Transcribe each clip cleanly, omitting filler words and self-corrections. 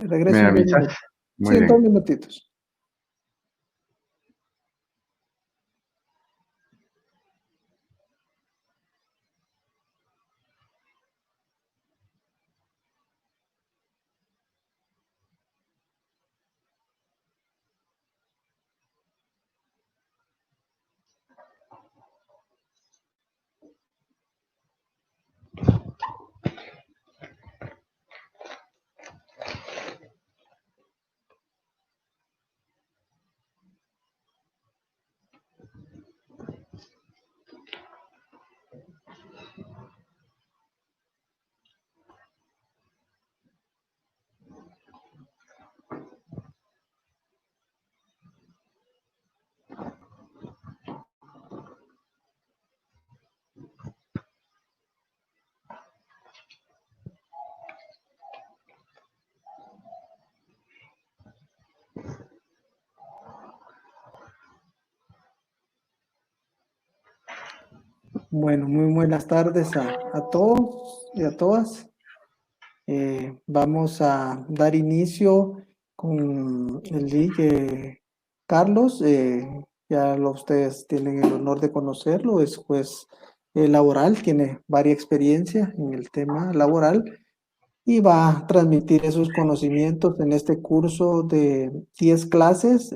Regreso ¿Me en 2 avisas? minutos. Muy Sí, en 2 bien. minutitos. Bueno, muy buenas tardes a todos y a todas. Vamos a dar inicio con el link. Carlos, ustedes tienen el honor de conocerlo, es juez laboral, tiene varias experiencia en el tema laboral y va a transmitir esos conocimientos en este curso de 10 clases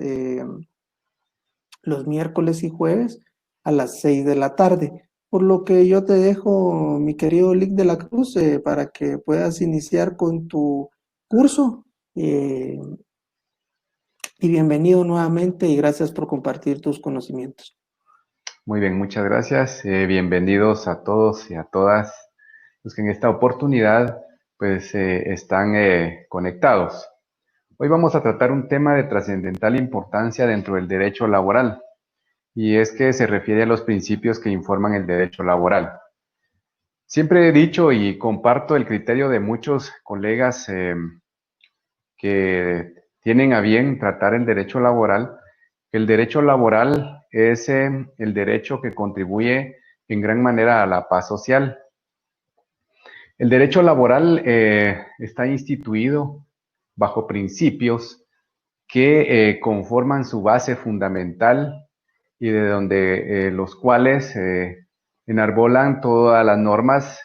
los miércoles y jueves a las 6 de la tarde. Por lo que yo te dejo, mi querido Lick de la Cruz, para que puedas iniciar con tu curso. Y bienvenido nuevamente y gracias por compartir tus conocimientos. Muy bien, muchas gracias. Bienvenidos a todos y a todas los que en esta oportunidad pues están conectados. Hoy vamos a tratar un tema de trascendental importancia dentro del derecho laboral, y es que se refiere a los principios que informan el derecho laboral. Siempre he dicho y comparto el criterio de muchos colegas que tienen a bien tratar el derecho laboral, que el derecho laboral es el derecho que contribuye en gran manera a la paz social. El derecho laboral está instituido bajo principios que conforman su base fundamental y de donde los cuales enarbolan todas las normas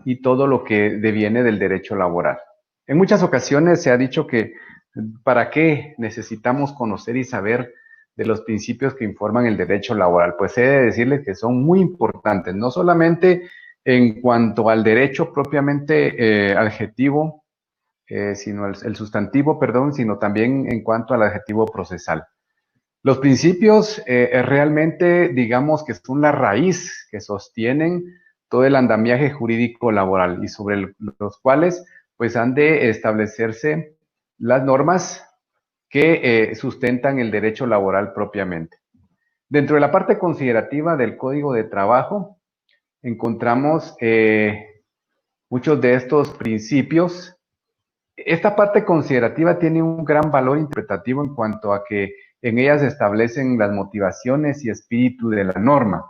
y todo lo que deviene del derecho laboral. En muchas ocasiones se ha dicho que ¿para qué necesitamos conocer y saber de los principios que informan el derecho laboral? Pues he de decirles que son muy importantes, no solamente en cuanto al derecho propiamente adjetivo, sino el sustantivo, perdón, sino también en cuanto al adjetivo procesal. Los principios realmente, digamos que son la raíz que sostienen todo el andamiaje jurídico laboral y sobre los cuales pues han de establecerse las normas que sustentan el derecho laboral propiamente. Dentro de la parte considerativa del Código de Trabajo encontramos muchos de estos principios. Esta parte considerativa tiene un gran valor interpretativo en cuanto a que en ellas se establecen las motivaciones y espíritu de la norma.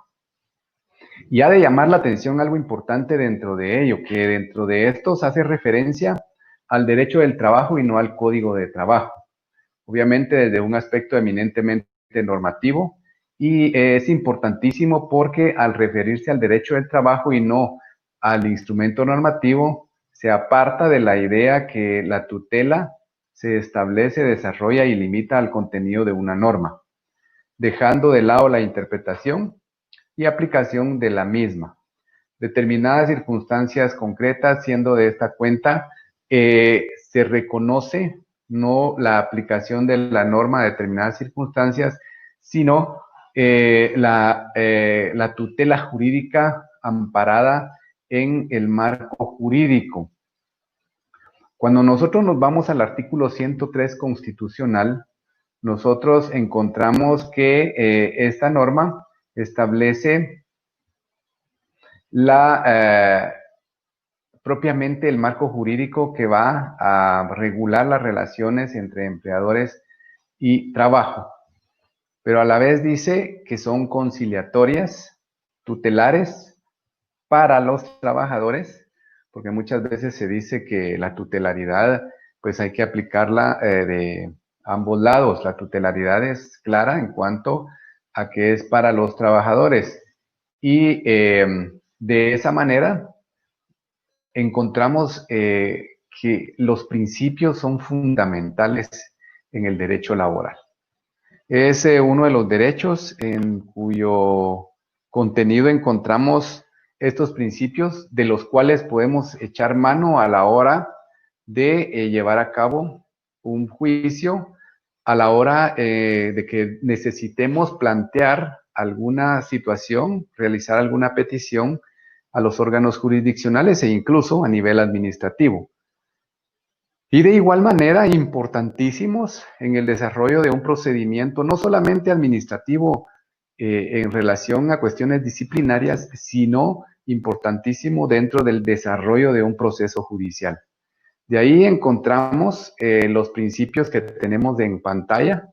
Y ha de llamar la atención algo importante dentro de ello, que dentro de estos hace referencia al derecho del trabajo y no al Código de Trabajo. Obviamente desde un aspecto eminentemente normativo, y es importantísimo porque al referirse al derecho del trabajo y no al instrumento normativo, se aparta de la idea que la tutela se establece, desarrolla y limita al contenido de una norma, dejando de lado la interpretación y aplicación de la misma. Determinadas circunstancias concretas, siendo de esta cuenta, se reconoce no la aplicación de la norma a determinadas circunstancias, sino la tutela jurídica amparada en el marco jurídico. Cuando nosotros nos vamos al artículo 103 constitucional, nosotros encontramos que esta norma establece propiamente el marco jurídico que va a regular las relaciones entre empleadores y trabajo, pero a la vez dice que son conciliatorias, tutelares para los trabajadores, porque muchas veces se dice que la tutelaridad pues hay que aplicarla de ambos lados. La tutelaridad es clara en cuanto a que es para los trabajadores. Y de esa manera encontramos que los principios son fundamentales en el derecho laboral. Es uno de los derechos en cuyo contenido encontramos estos principios de los cuales podemos echar mano a la hora de llevar a cabo un juicio, a la hora de que necesitemos plantear alguna situación, realizar alguna petición a los órganos jurisdiccionales e incluso a nivel administrativo. Y de igual manera, importantísimos en el desarrollo de un procedimiento, no solamente administrativo en relación a cuestiones disciplinarias, sino importantísimo dentro del desarrollo de un proceso judicial. De ahí encontramos los principios que tenemos en pantalla,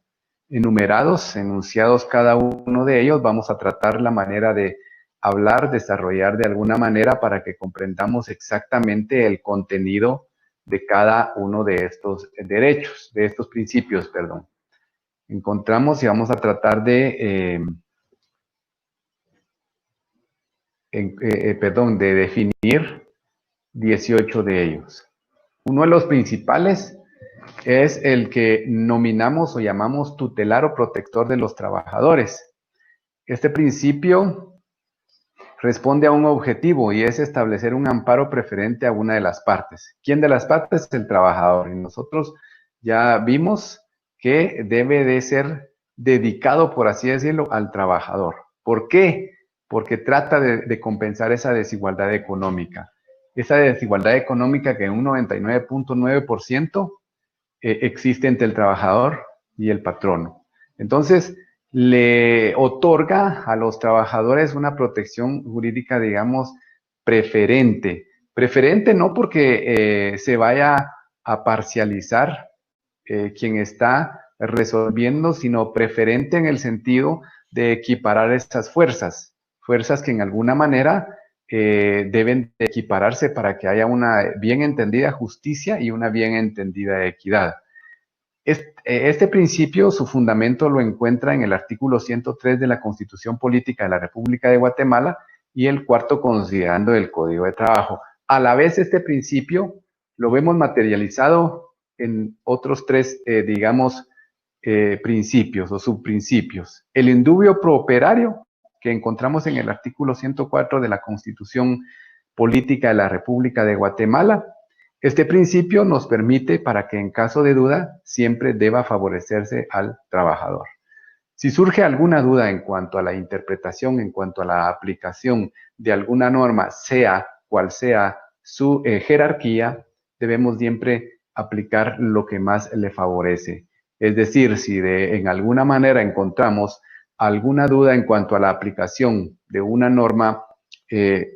enumerados, enunciados cada uno de ellos. Vamos a tratar la manera de hablar, desarrollar de alguna manera para que comprendamos exactamente el contenido de cada uno de estos derechos, de estos principios, perdón. Encontramos y vamos a tratar de, de definir 18 de ellos. Uno de los principales es el que nominamos o llamamos tutelar o protector de los trabajadores. Este principio responde a un objetivo y es establecer un amparo preferente a una de las partes. ¿Quién de las partes? El trabajador. Y nosotros ya vimos que debe de ser dedicado, por así decirlo, al trabajador. ¿Por qué? Porque trata de compensar esa desigualdad económica. Esa desigualdad económica que en un 99.9% existe entre el trabajador y el patrono. Entonces, le otorga a los trabajadores una protección jurídica, digamos, preferente. Preferente no porque se vaya a parcializar quien está resolviendo, sino preferente en el sentido de equiparar estas fuerzas, fuerzas que en alguna manera deben de equipararse para que haya una bien entendida justicia y una bien entendida equidad. Este principio, su fundamento lo encuentra en el artículo 103 de la Constitución Política de la República de Guatemala y el cuarto considerando del Código de Trabajo. A la vez, este principio lo vemos materializado en otros tres, principios o subprincipios. El indubio prooperario, que encontramos en el artículo 104 de la Constitución Política de la República de Guatemala. Este principio nos permite para que en caso de duda siempre deba favorecerse al trabajador. Si surge alguna duda en cuanto a la interpretación, en cuanto a la aplicación de alguna norma, sea cual sea su jerarquía, debemos siempre aplicar lo que más le favorece. Es decir, si en alguna manera encontramos alguna duda en cuanto a la aplicación de una norma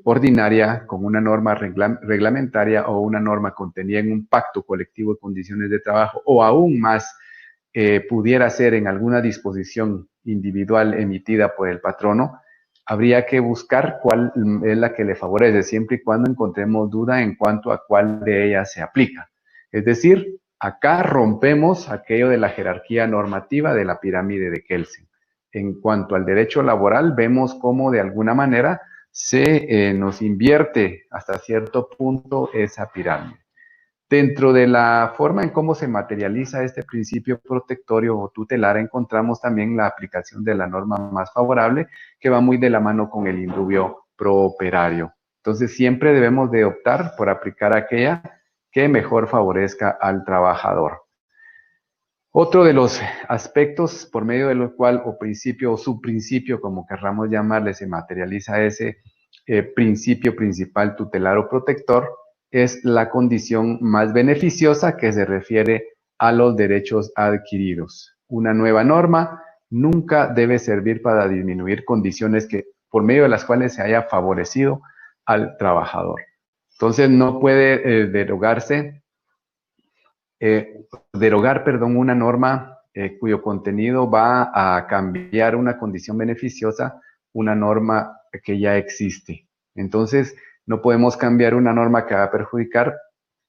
ordinaria con una norma reglamentaria o una norma contenida en un pacto colectivo de condiciones de trabajo o aún más pudiera ser en alguna disposición individual emitida por el patrono, habría que buscar cuál es la que le favorece, siempre y cuando encontremos duda en cuanto a cuál de ellas se aplica. Es decir, acá rompemos aquello de la jerarquía normativa de la pirámide de Kelsen. En cuanto al derecho laboral, vemos cómo de alguna manera se nos invierte hasta cierto punto esa pirámide. Dentro de la forma en cómo se materializa este principio protectorio o tutelar, encontramos también la aplicación de la norma más favorable, que va muy de la mano con el indubio prooperario. Entonces, siempre debemos de optar por aplicar aquella que mejor favorezca al trabajador. Otro de los aspectos por medio de lo cual, o principio o subprincipio, como querramos llamarle, se materializa ese principio principal tutelar o protector, es la condición más beneficiosa que se refiere a los derechos adquiridos. Una nueva norma nunca debe servir para disminuir condiciones por medio de las cuales se haya favorecido al trabajador. Entonces, no puede derogar una norma cuyo contenido va a cambiar una condición beneficiosa, una norma que ya existe. Entonces, no podemos cambiar una norma que va a perjudicar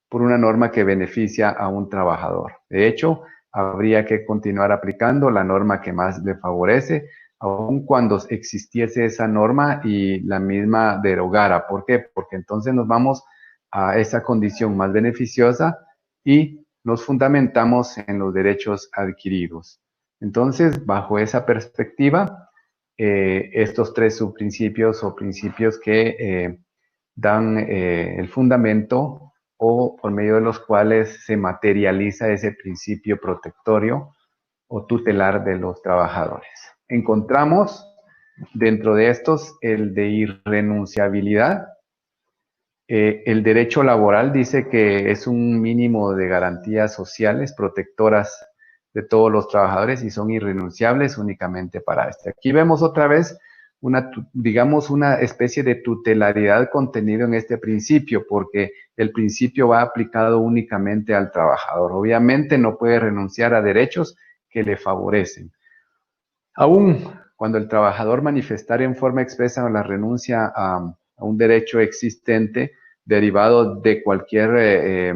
por una norma que beneficia a un trabajador. De hecho, habría que continuar aplicando la norma que más le favorece, aun cuando existiese esa norma y la misma derogara. ¿Por qué? Porque entonces nos vamos a esa condición más beneficiosa y nos fundamentamos en los derechos adquiridos. Entonces, bajo esa perspectiva, estos tres subprincipios o principios que dan el fundamento o por medio de los cuales se materializa ese principio protectorio o tutelar de los trabajadores. Encontramos dentro de estos el de irrenunciabilidad. El derecho laboral dice que es un mínimo de garantías sociales protectoras de todos los trabajadores y son irrenunciables únicamente para este. Aquí vemos otra vez digamos, una especie de tutelaridad contenido en este principio, porque el principio va aplicado únicamente al trabajador. Obviamente no puede renunciar a derechos que le favorecen. Aún cuando el trabajador manifestara en forma expresa la renuncia a un derecho existente derivado de cualquier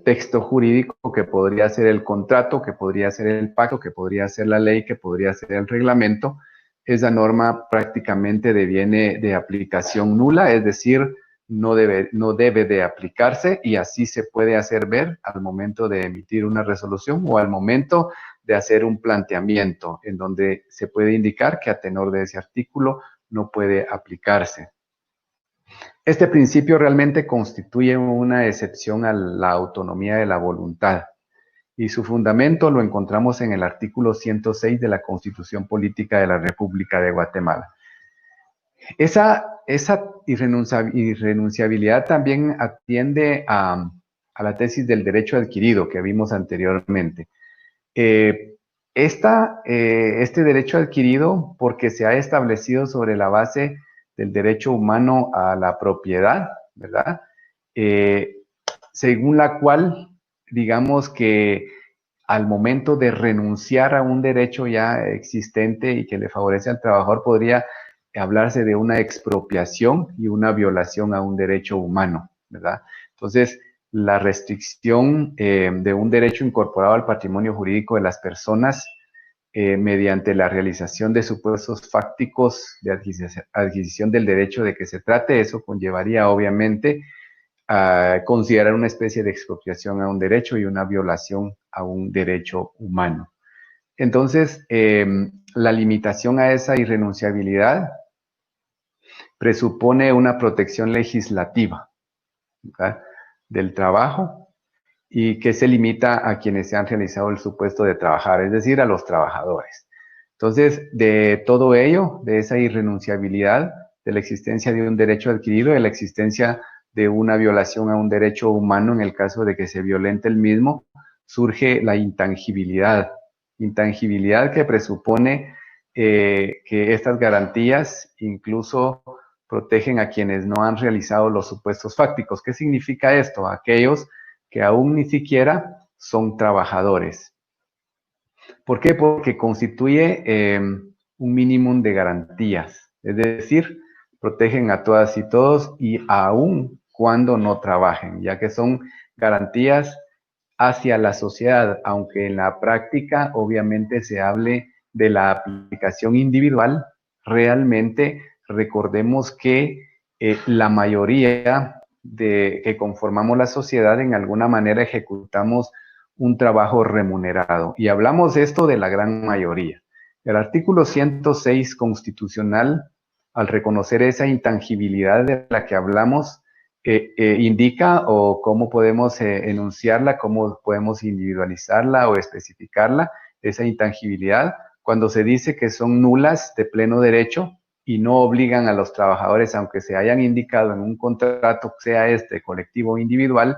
texto jurídico, que podría ser el contrato, que podría ser el pacto, que podría ser la ley, que podría ser el reglamento, esa norma prácticamente deviene de aplicación nula, es decir, no debe de aplicarse, y así se puede hacer ver al momento de emitir una resolución o al momento de hacer un planteamiento en donde se puede indicar que a tenor de ese artículo no puede aplicarse. Este principio realmente constituye una excepción a la autonomía de la voluntad, y su fundamento lo encontramos en el artículo 106 de la Constitución Política de la República de Guatemala. Esa irrenunciabilidad también atiende a la tesis del derecho adquirido que vimos anteriormente. Este derecho adquirido, porque se ha establecido sobre la base del derecho humano a la propiedad, ¿verdad? Según la cual, digamos que al momento de renunciar a un derecho ya existente y que le favorece al trabajador, podría hablarse de una expropiación y una violación a un derecho humano, ¿verdad? Entonces, la restricción de un derecho incorporado al patrimonio jurídico de las personas mediante la realización de supuestos fácticos de adquisición del derecho de que se trate, eso conllevaría obviamente a considerar una especie de expropiación a un derecho y una violación a un derecho humano. Entonces, la limitación a esa irrenunciabilidad presupone una protección legislativa, ¿verdad?, del trabajo, y que se limita a quienes se han realizado el supuesto de trabajar, es decir, a los trabajadores. Entonces, de todo ello, de esa irrenunciabilidad, de la existencia de un derecho adquirido, de la existencia de una violación a un derecho humano en el caso de que se violente el mismo, surge la intangibilidad que presupone que estas garantías incluso protegen a quienes no han realizado los supuestos fácticos. ¿Qué significa esto? Aquellos que aún ni siquiera son trabajadores. ¿Por qué? Porque constituye un mínimo de garantías, es decir, protegen a todas y todos y aún cuando no trabajen, ya que son garantías hacia la sociedad, aunque en la práctica obviamente se hable de la aplicación individual. Realmente recordemos que la mayoría que conformamos la sociedad en alguna manera ejecutamos un trabajo remunerado, y hablamos esto de la gran mayoría. El artículo 106 constitucional, al reconocer esa intangibilidad de la que hablamos, indica o cómo podemos enunciarla, cómo podemos individualizarla o especificarla, esa intangibilidad, cuando se dice que son nulas de pleno derecho y no obligan a los trabajadores, aunque se hayan indicado en un contrato, sea este colectivo o individual,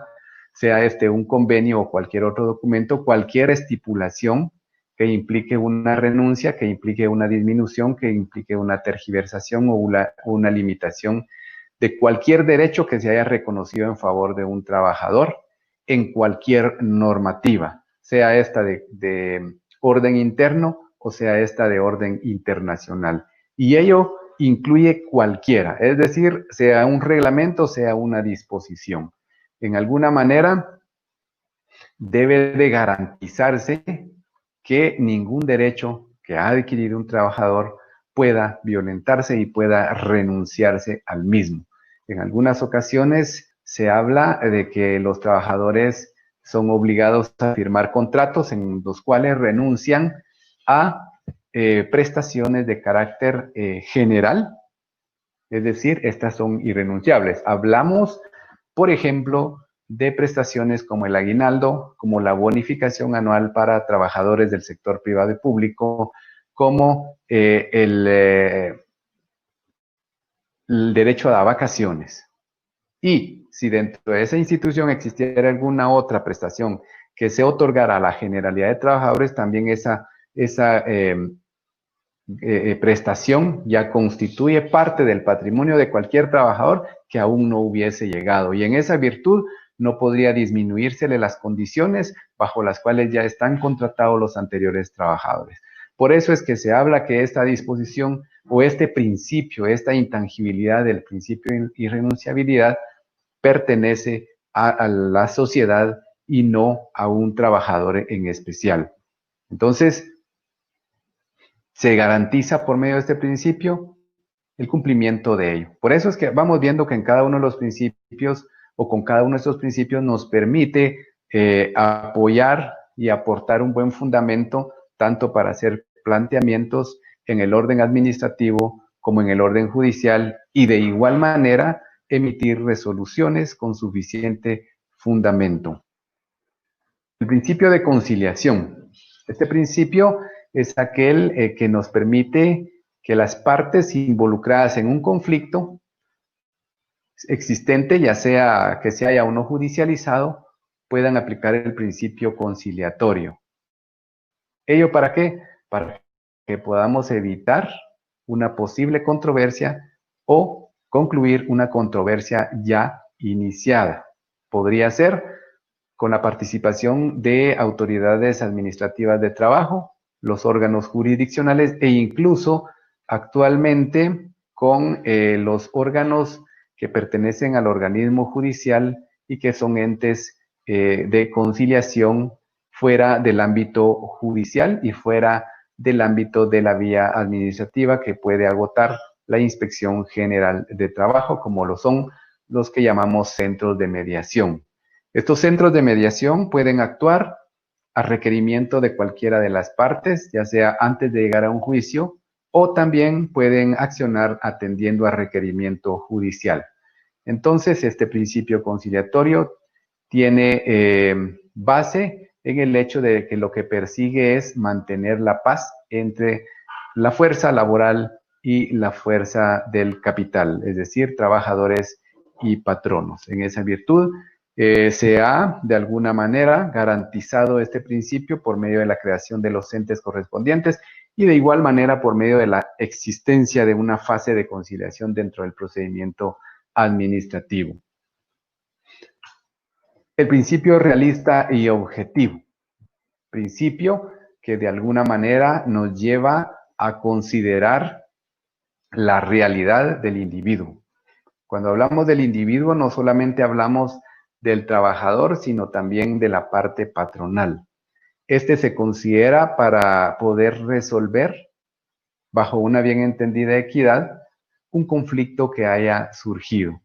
sea este un convenio o cualquier otro documento, cualquier estipulación que implique una renuncia, que implique una disminución, que implique una tergiversación o una limitación de cualquier derecho que se haya reconocido en favor de un trabajador en cualquier normativa, sea esta de orden interno o sea esta de orden internacional. Y ello incluye cualquiera, es decir, sea un reglamento, sea una disposición. En alguna manera debe de garantizarse que ningún derecho que ha adquirido un trabajador pueda violentarse y pueda renunciarse al mismo. En algunas ocasiones se habla de que los trabajadores son obligados a firmar contratos en los cuales renuncian a prestaciones de carácter general, es decir, estas son irrenunciables. Hablamos, por ejemplo, de prestaciones como el aguinaldo, como la bonificación anual para trabajadores del sector privado y público, como el derecho a vacaciones. Y si dentro de esa institución existiera alguna otra prestación que se otorgara a la generalidad de trabajadores, también esa prestación ya constituye parte del patrimonio de cualquier trabajador que aún no hubiese llegado. Y en esa virtud no podría disminuírsele las condiciones bajo las cuales ya están contratados los anteriores trabajadores. Por eso es que se habla que esta disposición o este principio, esta intangibilidad del principio de irrenunciabilidad pertenece a la sociedad y no a un trabajador en especial. Entonces, se garantiza por medio de este principio el cumplimiento de ello. Por eso es que vamos viendo que en cada uno de los principios o con cada uno de estos principios nos permite apoyar y aportar un buen fundamento tanto para hacer planteamientos en el orden administrativo como en el orden judicial y de igual manera emitir resoluciones con suficiente fundamento. El principio de conciliación. Este principio es aquel que nos permite que las partes involucradas en un conflicto existente, ya sea que se haya o no judicializado, puedan aplicar el principio conciliatorio. ¿Ello para qué? Para que podamos evitar una posible controversia o concluir una controversia ya iniciada. Podría ser con la participación de autoridades administrativas de trabajo, los órganos jurisdiccionales e incluso actualmente con los órganos que pertenecen al organismo judicial y que son entes de conciliación fuera del ámbito judicial y fuera del ámbito de la vía administrativa que puede agotar la Inspección General de Trabajo, como lo son los que llamamos centros de mediación. Estos centros de mediación pueden actuar a requerimiento de cualquiera de las partes, ya sea antes de llegar a un juicio, o también pueden accionar atendiendo a requerimiento judicial. Entonces, este principio conciliatorio tiene base en el hecho de que lo que persigue es mantener la paz entre la fuerza laboral y la fuerza del capital, es decir, trabajadores y patronos. En esa virtud, se ha, de alguna manera, garantizado este principio por medio de la creación de los entes correspondientes y de igual manera por medio de la existencia de una fase de conciliación dentro del procedimiento administrativo. El principio realista y objetivo. Principio que de alguna manera nos lleva a considerar la realidad del individuo. Cuando hablamos del individuo, no solamente hablamos del trabajador, sino también de la parte patronal. Este se considera para poder resolver, bajo una bien entendida equidad, un conflicto que haya surgido.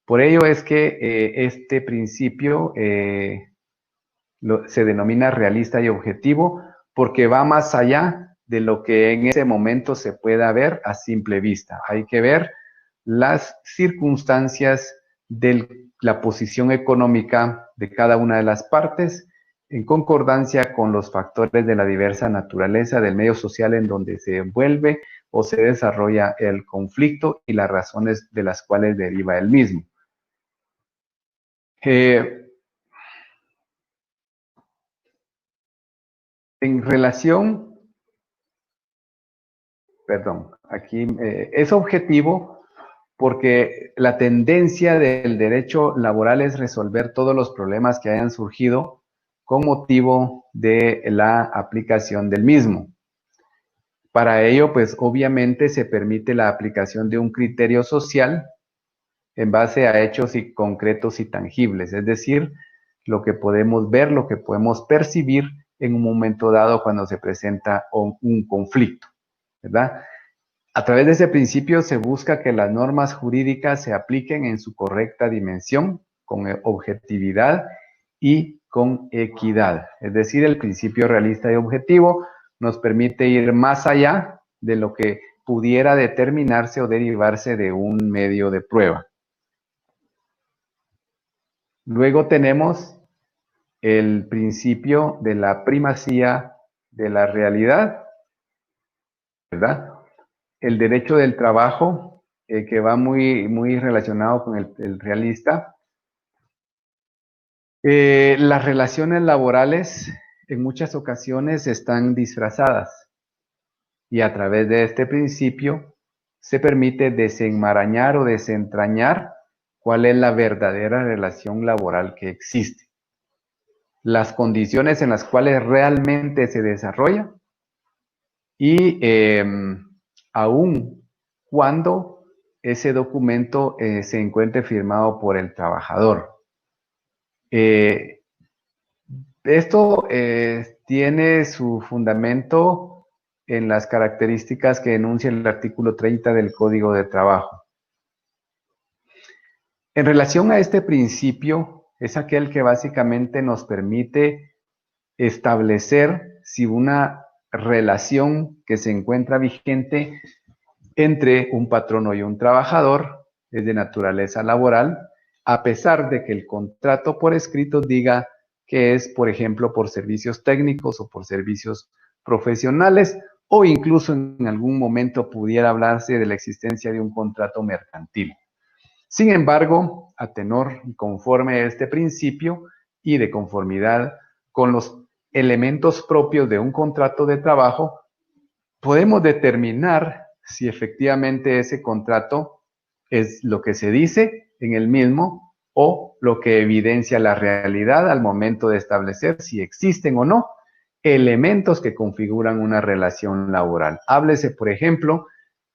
Por ello es que este principio se denomina realista y objetivo, porque va más allá de lo que en ese momento se pueda ver a simple vista. Hay que ver las circunstancias de la posición económica de cada una de las partes en concordancia con los factores de la diversa naturaleza del medio social en donde se envuelve o se desarrolla el conflicto y las razones de las cuales deriva el mismo. En relación, perdón, aquí es objetivo porque la tendencia del derecho laboral es resolver todos los problemas que hayan surgido con motivo de la aplicación del mismo. Para ello, pues obviamente se permite la aplicación de un criterio social en base a hechos y concretos y tangibles, es decir, lo que podemos ver, lo que podemos percibir en un momento dado cuando se presenta un conflicto, ¿verdad? A través de ese principio se busca que las normas jurídicas se apliquen en su correcta dimensión, con objetividad y con equidad. Es decir, el principio realista y objetivo nos permite ir más allá de lo que pudiera determinarse o derivarse de un medio de prueba. Luego tenemos el principio de la primacía de la realidad, ¿verdad? El derecho del trabajo, que va muy relacionado con el realista. Las relaciones laborales en muchas ocasiones están disfrazadas y a través de este principio se permite desenmarañar o desentrañar cuál es la verdadera relación laboral que existe, las condiciones en las cuales realmente se desarrolla y aún cuando ese documento se encuentre firmado por el trabajador. Esto tiene su fundamento en las características que enuncia el artículo 30 del Código de Trabajo. En relación a este principio, es aquel que básicamente nos permite establecer si una relación que se encuentra vigente entre un patrono y un trabajador es de naturaleza laboral, a pesar de que el contrato por escrito diga que es, por ejemplo, por servicios técnicos o por servicios profesionales, o incluso en algún momento pudiera hablarse de la existencia de un contrato mercantil. Sin embargo, a tenor y conforme a este principio y de conformidad con los elementos propios de un contrato de trabajo, podemos determinar si efectivamente ese contrato es lo que se dice en el mismo o lo que evidencia la realidad al momento de establecer si existen o no elementos que configuran una relación laboral. Háblese, por ejemplo,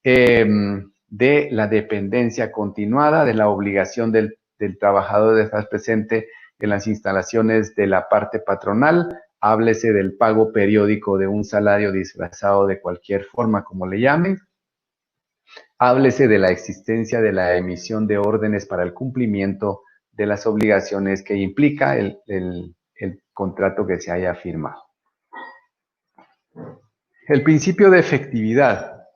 de la dependencia continuada, de la obligación del trabajador de estar presente en las instalaciones de la parte patronal. Háblese del pago periódico de un salario disfrazado de cualquier forma, como le llamen. Háblese de la existencia de la emisión de órdenes para el cumplimiento de las obligaciones que implica el contrato que se haya firmado. El principio de efectividad.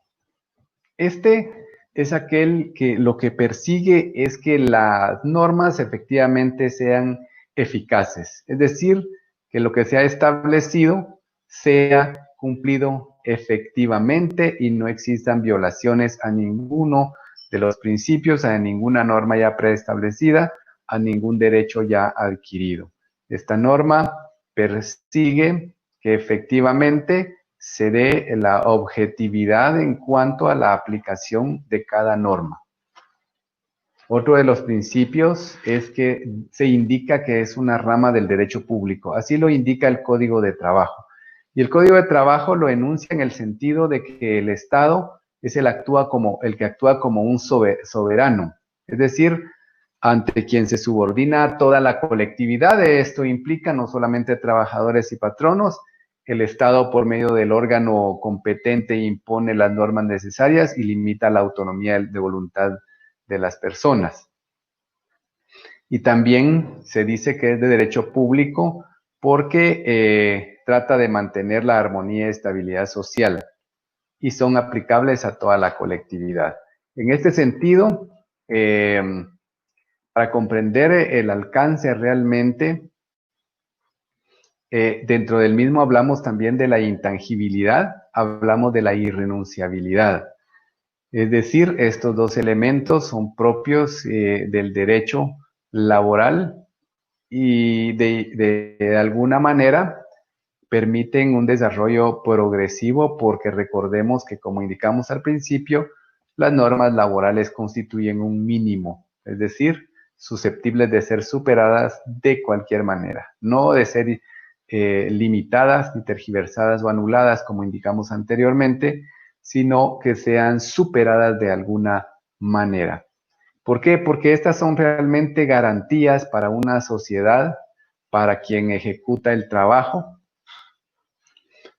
Este es aquel que lo que persigue es que las normas efectivamente sean eficaces, es decir, que lo que se ha establecido sea cumplido efectivamente y no existan violaciones a ninguno de los principios, a ninguna norma ya preestablecida, a ningún derecho ya adquirido. Esta norma persigue que efectivamente se dé la objetividad en cuanto a la aplicación de cada norma. Otro de los principios es que se indica que es una rama del derecho público. Así lo indica el Código de Trabajo. Y el Código de Trabajo lo enuncia en el sentido de que el Estado es el que actúa como un soberano. Es decir, ante quien se subordina toda la colectividad. Esto implica no solamente trabajadores y patronos. El Estado, por medio del órgano competente, impone las normas necesarias y limita la autonomía de voluntad de las personas. Y también se dice que es de derecho público porque trata de mantener la armonía y estabilidad social y son aplicables a toda la colectividad. En este sentido, para comprender el alcance realmente, dentro del mismo hablamos también de la intangibilidad, hablamos de la irrenunciabilidad. Es decir, estos dos elementos son propios del derecho laboral y de alguna manera permiten un desarrollo progresivo porque recordemos que, como indicamos al principio, las normas laborales constituyen un mínimo, es decir, susceptibles de ser superadas de cualquier manera, no de ser limitadas, ni tergiversadas o anuladas, como indicamos anteriormente, sino que sean superadas de alguna manera. ¿Por qué? Porque estas son realmente garantías para una sociedad, para quien ejecuta el trabajo,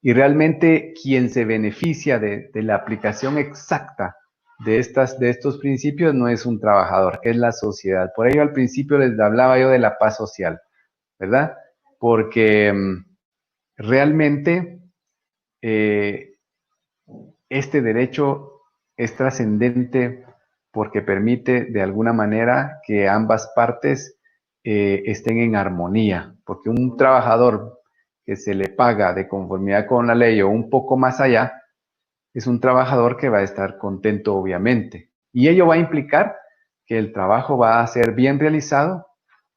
y realmente quien se beneficia de la aplicación exacta de estos principios no es un trabajador, es la sociedad. Por ello al principio les hablaba yo de la paz social, ¿verdad? Porque realmente este derecho es trascendente porque permite de alguna manera que ambas partes estén en armonía, porque un trabajador que se le paga de conformidad con la ley o un poco más allá, es un trabajador que va a estar contento obviamente. Y ello va a implicar que el trabajo va a ser bien realizado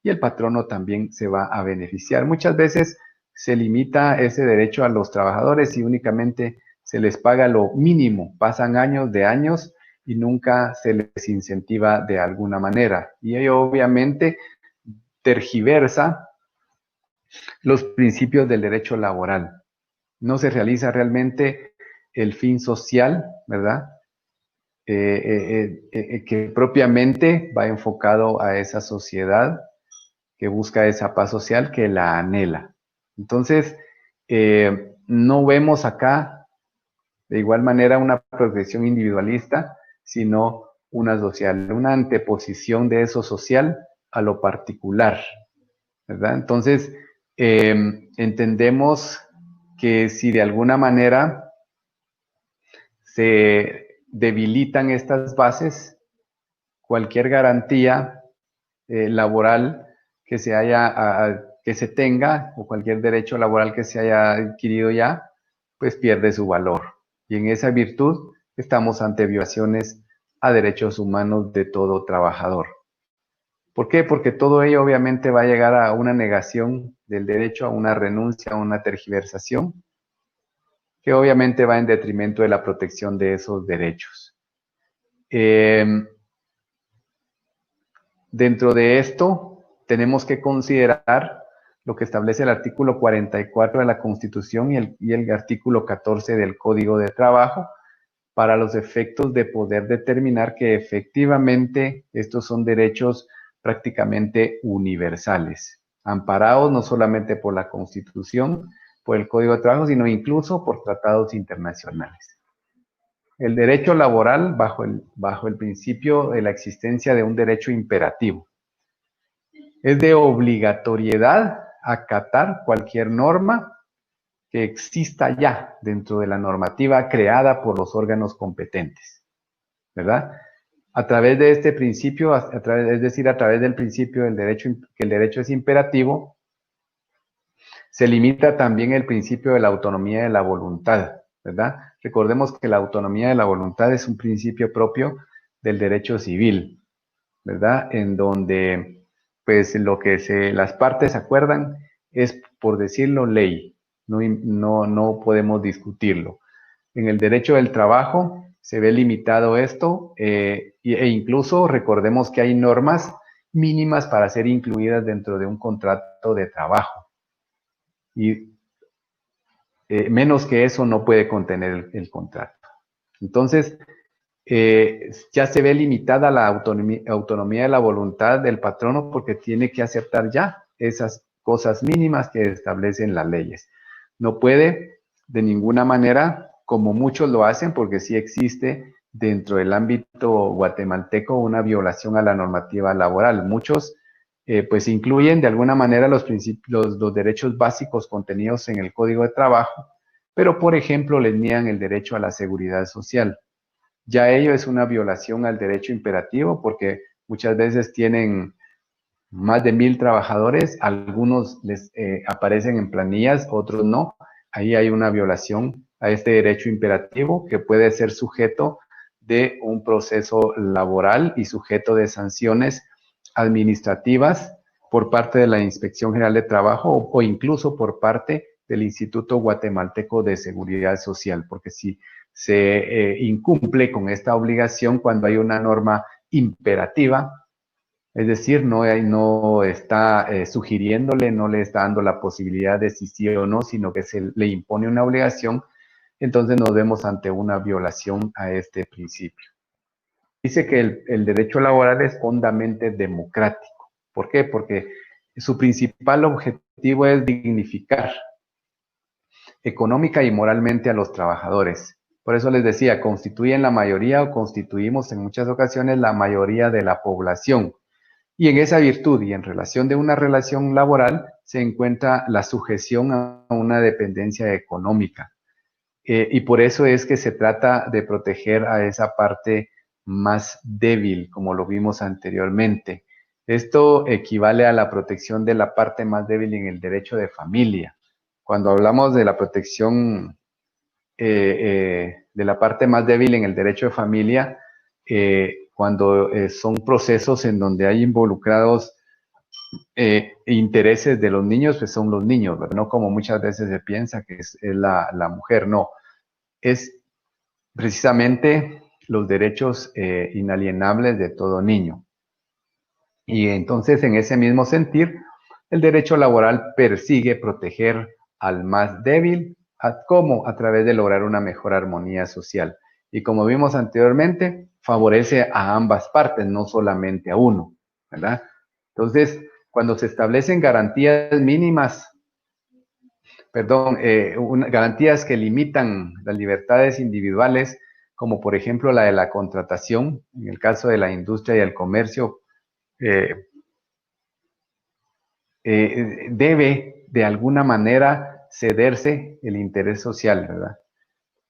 y el patrono también se va a beneficiar. Muchas veces se limita ese derecho a los trabajadores y únicamente se les paga lo mínimo. Pasan años de años y nunca se les incentiva de alguna manera. Y ello obviamente tergiversa los principios del derecho laboral. No se realiza realmente el fin social, ¿verdad? Que propiamente va enfocado a esa sociedad que busca esa paz social, que la anhela. Entonces, no vemos acá de igual manera una progresión individualista, sino una social, una anteposición de eso social a lo particular, ¿verdad? Entonces, entendemos que si de alguna manera se debilitan estas bases, cualquier garantía laboral que que se tenga o cualquier derecho laboral que se haya adquirido ya, pues pierde su valor. Y en esa virtud estamos ante violaciones a derechos humanos de todo trabajador. ¿Por qué? Porque todo ello obviamente va a llegar a una negación del derecho, a una renuncia, a una tergiversación, que obviamente va en detrimento de la protección de esos derechos. Dentro de esto, tenemos que considerar lo que establece el artículo 44 de la Constitución y el artículo 14 del Código de Trabajo, para los efectos de poder determinar que efectivamente estos son derechos prácticamente universales, amparados no solamente por la Constitución, por el Código de Trabajo, sino incluso por tratados internacionales. El derecho laboral bajo el principio de la existencia de un derecho imperativo. Es de obligatoriedad acatar cualquier norma que exista ya dentro de la normativa creada por los órganos competentes, ¿verdad? A través de este principio, es decir, a través del principio del derecho, que el derecho es imperativo, se limita también el principio de la autonomía de la voluntad, ¿verdad? Recordemos que la autonomía de la voluntad es un principio propio del derecho civil, ¿verdad? En donde, pues, las partes acuerdan es, por decirlo, ley. No podemos discutirlo. En el derecho del trabajo se ve limitado esto e incluso recordemos que hay normas mínimas para ser incluidas dentro de un contrato de trabajo. Y menos que eso no puede contener el contrato. Entonces, ya se ve limitada la autonomía de la voluntad del patrono porque tiene que aceptar ya esas cosas mínimas que establecen las leyes. No puede de ninguna manera, como muchos lo hacen, porque sí existe dentro del ámbito guatemalteco una violación a la normativa laboral. Muchos pues incluyen de alguna manera los derechos básicos contenidos en el Código de Trabajo, pero por ejemplo les niegan el derecho a la seguridad social. Ya ello es una violación al derecho imperativo porque muchas veces tienen más de 1000 trabajadores, algunos les aparecen en planillas, otros no. Ahí hay una violación a este derecho imperativo que puede ser sujeto de un proceso laboral y sujeto de sanciones administrativas por parte de la Inspección General de Trabajo o incluso por parte del Instituto Guatemalteco de Seguridad Social, porque si se incumple con esta obligación cuando hay una norma imperativa, es decir, no está sugiriéndole, no le está dando la posibilidad de si sí o no, sino que se le impone una obligación, entonces nos vemos ante una violación a este principio. dice que el derecho laboral es hondamente democrático. ¿Por qué? Porque su principal objetivo es dignificar económica y moralmente a los trabajadores. Por eso les decía, constituyen la mayoría o constituimos en muchas ocasiones la mayoría de la población. Y en esa virtud y en relación de una relación laboral se encuentra la sujeción a una dependencia económica. Y por eso es que se trata de proteger a esa parte más débil, como lo vimos anteriormente. Esto equivale a la protección de la parte más débil en el derecho de familia. Cuando hablamos de la protección de la parte más débil en el derecho de familia, cuando son procesos en donde hay involucrados intereses de los niños, pues son los niños, ¿verdad? No como muchas veces se piensa que es la mujer, no. Es precisamente los derechos inalienables de todo niño. Y entonces, en ese mismo sentir, el derecho laboral persigue proteger al más débil, ¿cómo? A través de lograr una mejor armonía social. Y como vimos anteriormente, favorece a ambas partes, no solamente a uno, ¿verdad? Entonces, cuando se establecen garantías mínimas, garantías que limitan las libertades individuales, como por ejemplo la de la contratación, en el caso de la industria y el comercio, debe de alguna manera cederse el interés social, ¿verdad?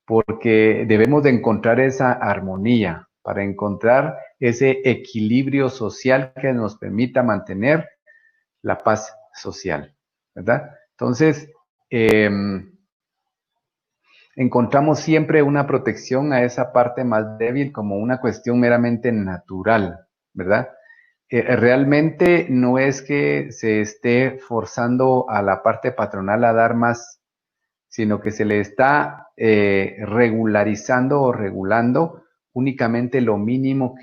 Porque debemos de encontrar esa armonía para encontrar ese equilibrio social que nos permita mantener la paz social, ¿verdad? Entonces, encontramos siempre una protección a esa parte más débil como una cuestión meramente natural, ¿verdad? Realmente no es que se esté forzando a la parte patronal a dar más, sino que se le está regularizando o regulando únicamente lo mínimo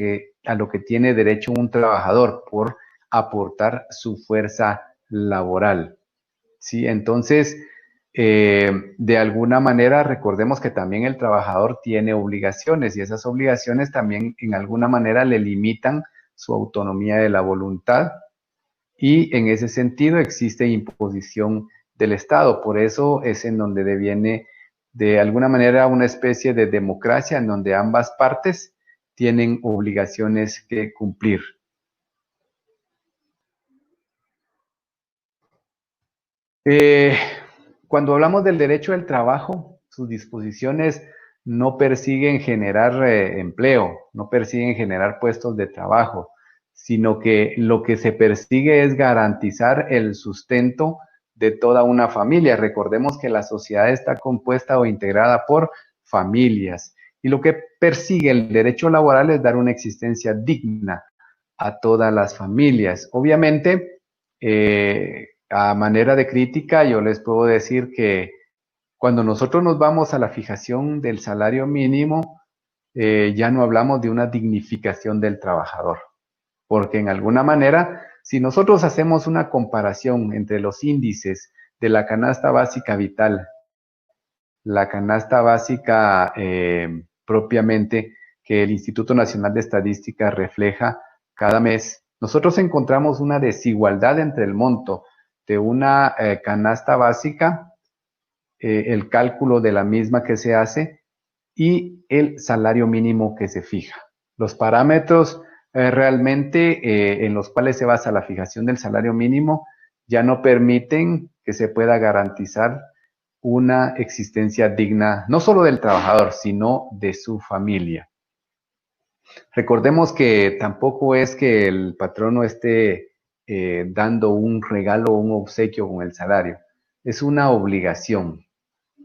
a lo que tiene derecho un trabajador por aportar su fuerza laboral. ¿Sí? Entonces, de alguna manera, recordemos que también el trabajador tiene obligaciones y esas obligaciones también en alguna manera le limitan su autonomía de la voluntad y en ese sentido existe imposición del Estado. Por eso es en donde deviene de alguna manera una especie de democracia en donde ambas partes tienen obligaciones que cumplir. Cuando hablamos del derecho del trabajo, sus disposiciones no persiguen generar empleo, no persiguen generar puestos de trabajo, sino que lo que se persigue es garantizar el sustento de toda una familia. Recordemos que la sociedad está compuesta o integrada por familias y lo que persigue el derecho laboral es dar una existencia digna a todas las familias. Obviamente, a manera de crítica, yo les puedo decir que cuando nosotros nos vamos a la fijación del salario mínimo, ya no hablamos de una dignificación del trabajador, porque en alguna manera, si nosotros hacemos una comparación entre los índices de la canasta básica vital, la canasta básica propiamente que el Instituto Nacional de Estadística refleja cada mes, nosotros encontramos una desigualdad entre el monto de una canasta básica, el cálculo de la misma que se hace y el salario mínimo que se fija. Los parámetros realmente en los cuales se basa la fijación del salario mínimo ya no permiten que se pueda garantizar una existencia digna, no solo del trabajador, sino de su familia. Recordemos que tampoco es que el patrono esté dando un regalo o un obsequio con el salario, es una obligación.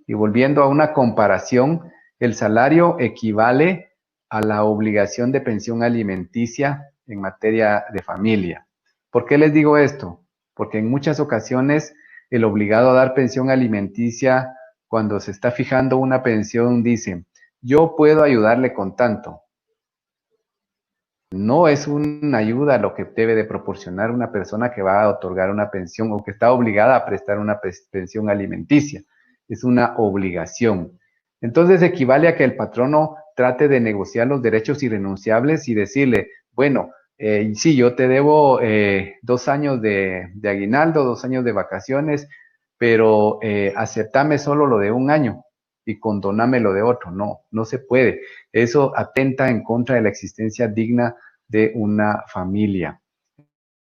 Y volviendo a una comparación, el salario equivale a la obligación de pensión alimenticia en materia de familia. ¿Por qué les digo esto? Porque en muchas ocasiones el obligado a dar pensión alimenticia, cuando se está fijando una pensión, dice, yo puedo ayudarle con tanto. No es una ayuda lo que debe de proporcionar una persona que va a otorgar una pensión o que está obligada a prestar una pensión alimenticia. Es una obligación. Entonces equivale a que el patrono trate de negociar los derechos irrenunciables y decirle, bueno, sí, yo te debo 2 años de aguinaldo, 2 años de vacaciones, pero aceptame solo lo de 1 año y condoname lo de otro. No, no se puede. Eso atenta en contra de la existencia digna de una familia.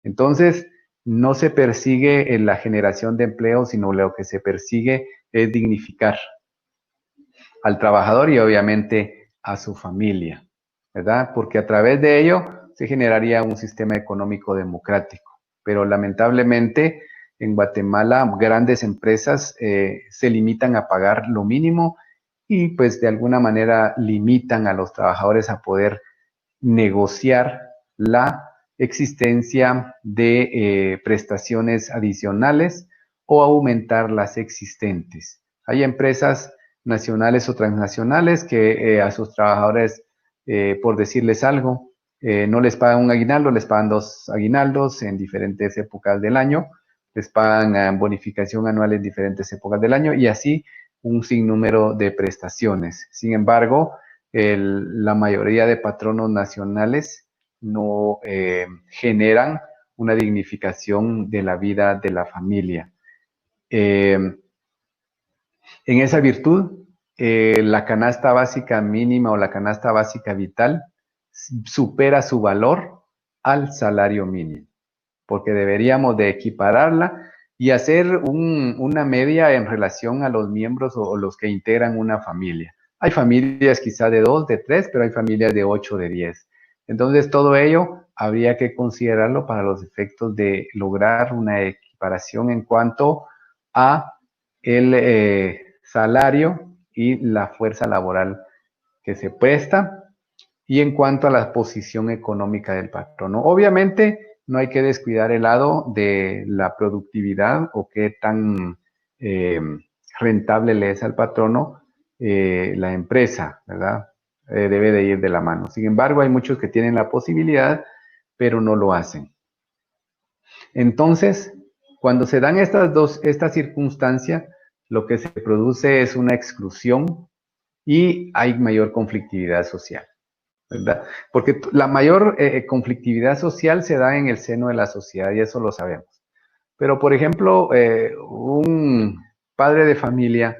Entonces, no se persigue la generación de empleo, sino lo que se persigue es dignificar al trabajador y obviamente a su familia, ¿verdad? Porque a través de ello se generaría un sistema económico democrático. Pero lamentablemente en Guatemala grandes empresas se limitan a pagar lo mínimo y pues de alguna manera limitan a los trabajadores a poder negociar la existencia de prestaciones adicionales o aumentar las existentes. Hay empresas nacionales o transnacionales que a sus trabajadores, por decirles algo, no les pagan un aguinaldo, les pagan 2 aguinaldos en diferentes épocas del año, les pagan bonificación anual en diferentes épocas del año y así un sinnúmero de prestaciones. Sin embargo, la mayoría de patronos nacionales no generan una dignificación de la vida de la familia. En esa virtud, la canasta básica mínima o la canasta básica vital supera su valor al salario mínimo, porque deberíamos de equipararla y hacer una media en relación a los miembros o los que integran una familia. Hay familias quizá de 2, de 3, pero hay familias de 8, de 10. Entonces, todo ello habría que considerarlo para los efectos de lograr una equiparación en cuanto a el salario y la fuerza laboral que se presta y en cuanto a la posición económica del patrono. Obviamente, no hay que descuidar el lado de la productividad o qué tan rentable le es al patrono la empresa, ¿verdad? Debe de ir de la mano. Sin embargo, hay muchos que tienen la posibilidad, pero no lo hacen. Entonces, cuando se dan estas circunstancias, lo que se produce es una exclusión y hay mayor conflictividad social, ¿verdad? Porque la mayor conflictividad social se da en el seno de la sociedad y eso lo sabemos. Pero, por ejemplo, un padre de familia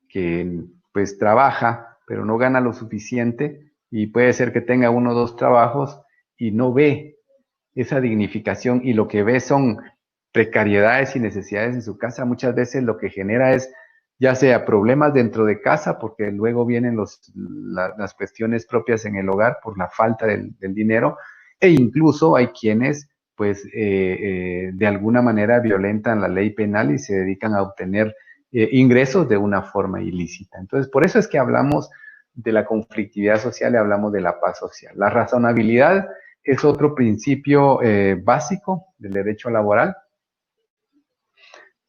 que pues trabaja, pero no gana lo suficiente y puede ser que tenga 1 o 2 trabajos y no ve esa dignificación y lo que ve son precariedades y necesidades en su casa, muchas veces lo que genera es ya sea problemas dentro de casa, porque luego vienen las cuestiones propias en el hogar por la falta del dinero, e incluso hay quienes pues de alguna manera violentan la ley penal y se dedican a obtener ingresos de una forma ilícita. Entonces, por eso es que hablamos de la conflictividad social y hablamos de la paz social. La razonabilidad es otro principio básico del derecho laboral.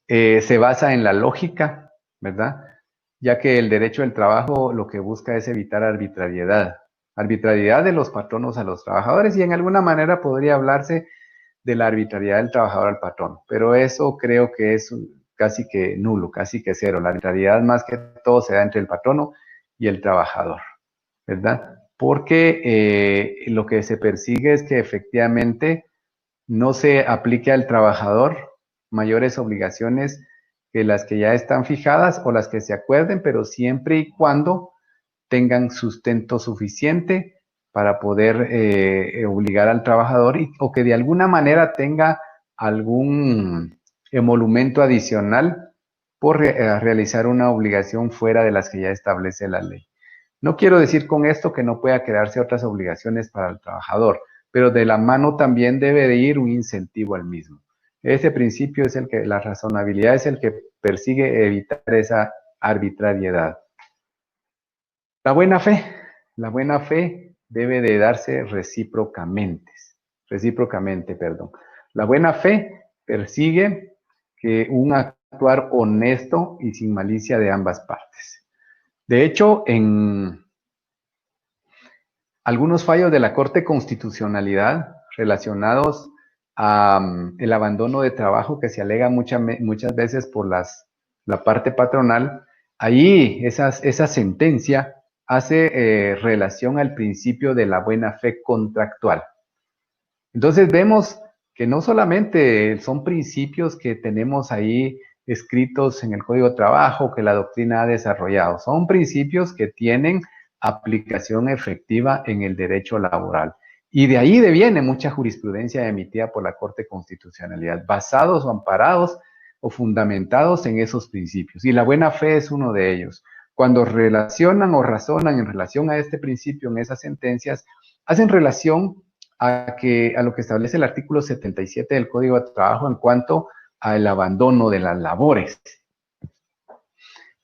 Se basa en la lógica, ¿verdad? Ya que el derecho del trabajo lo que busca es evitar arbitrariedad. Arbitrariedad de los patronos a los trabajadores y en alguna manera podría hablarse de la arbitrariedad del trabajador al patrón, pero eso creo que es casi que nulo, casi que cero. La arbitrariedad más que todo se da entre el patrono y el trabajador, ¿verdad? Porque lo que se persigue es que efectivamente no se aplique al trabajador mayores obligaciones que las que ya están fijadas o las que se acuerden, pero siempre y cuando tengan sustento suficiente para poder obligar al trabajador o que de alguna manera tenga algún emolumento adicional por realizar una obligación fuera de las que ya establece la ley. No quiero decir con esto que no pueda crearse otras obligaciones para el trabajador, pero de la mano también debe de ir un incentivo al mismo. Ese principio es el que, la razonabilidad es el que persigue evitar esa arbitrariedad. La buena fe debe de darse recíprocamente. La buena fe persigue que un actuar honesto y sin malicia de ambas partes. De hecho, en algunos fallos de la Corte de Constitucionalidad relacionados a el abandono de trabajo que se alega muchas veces por la parte patronal, ahí esa sentencia hace relación al principio de la buena fe contractual. Entonces vemos que no solamente son principios que tenemos ahí escritos en el Código de Trabajo que la doctrina ha desarrollado, son principios que tienen aplicación efectiva en el derecho laboral. Y de ahí deviene mucha jurisprudencia emitida por la Corte de Constitucionalidad, basados o amparados o fundamentados en esos principios. Y la buena fe es uno de ellos. Cuando relacionan o razonan en relación a este principio en esas sentencias, hacen relación a lo que establece el artículo 77 del Código de Trabajo en cuanto al abandono de las labores.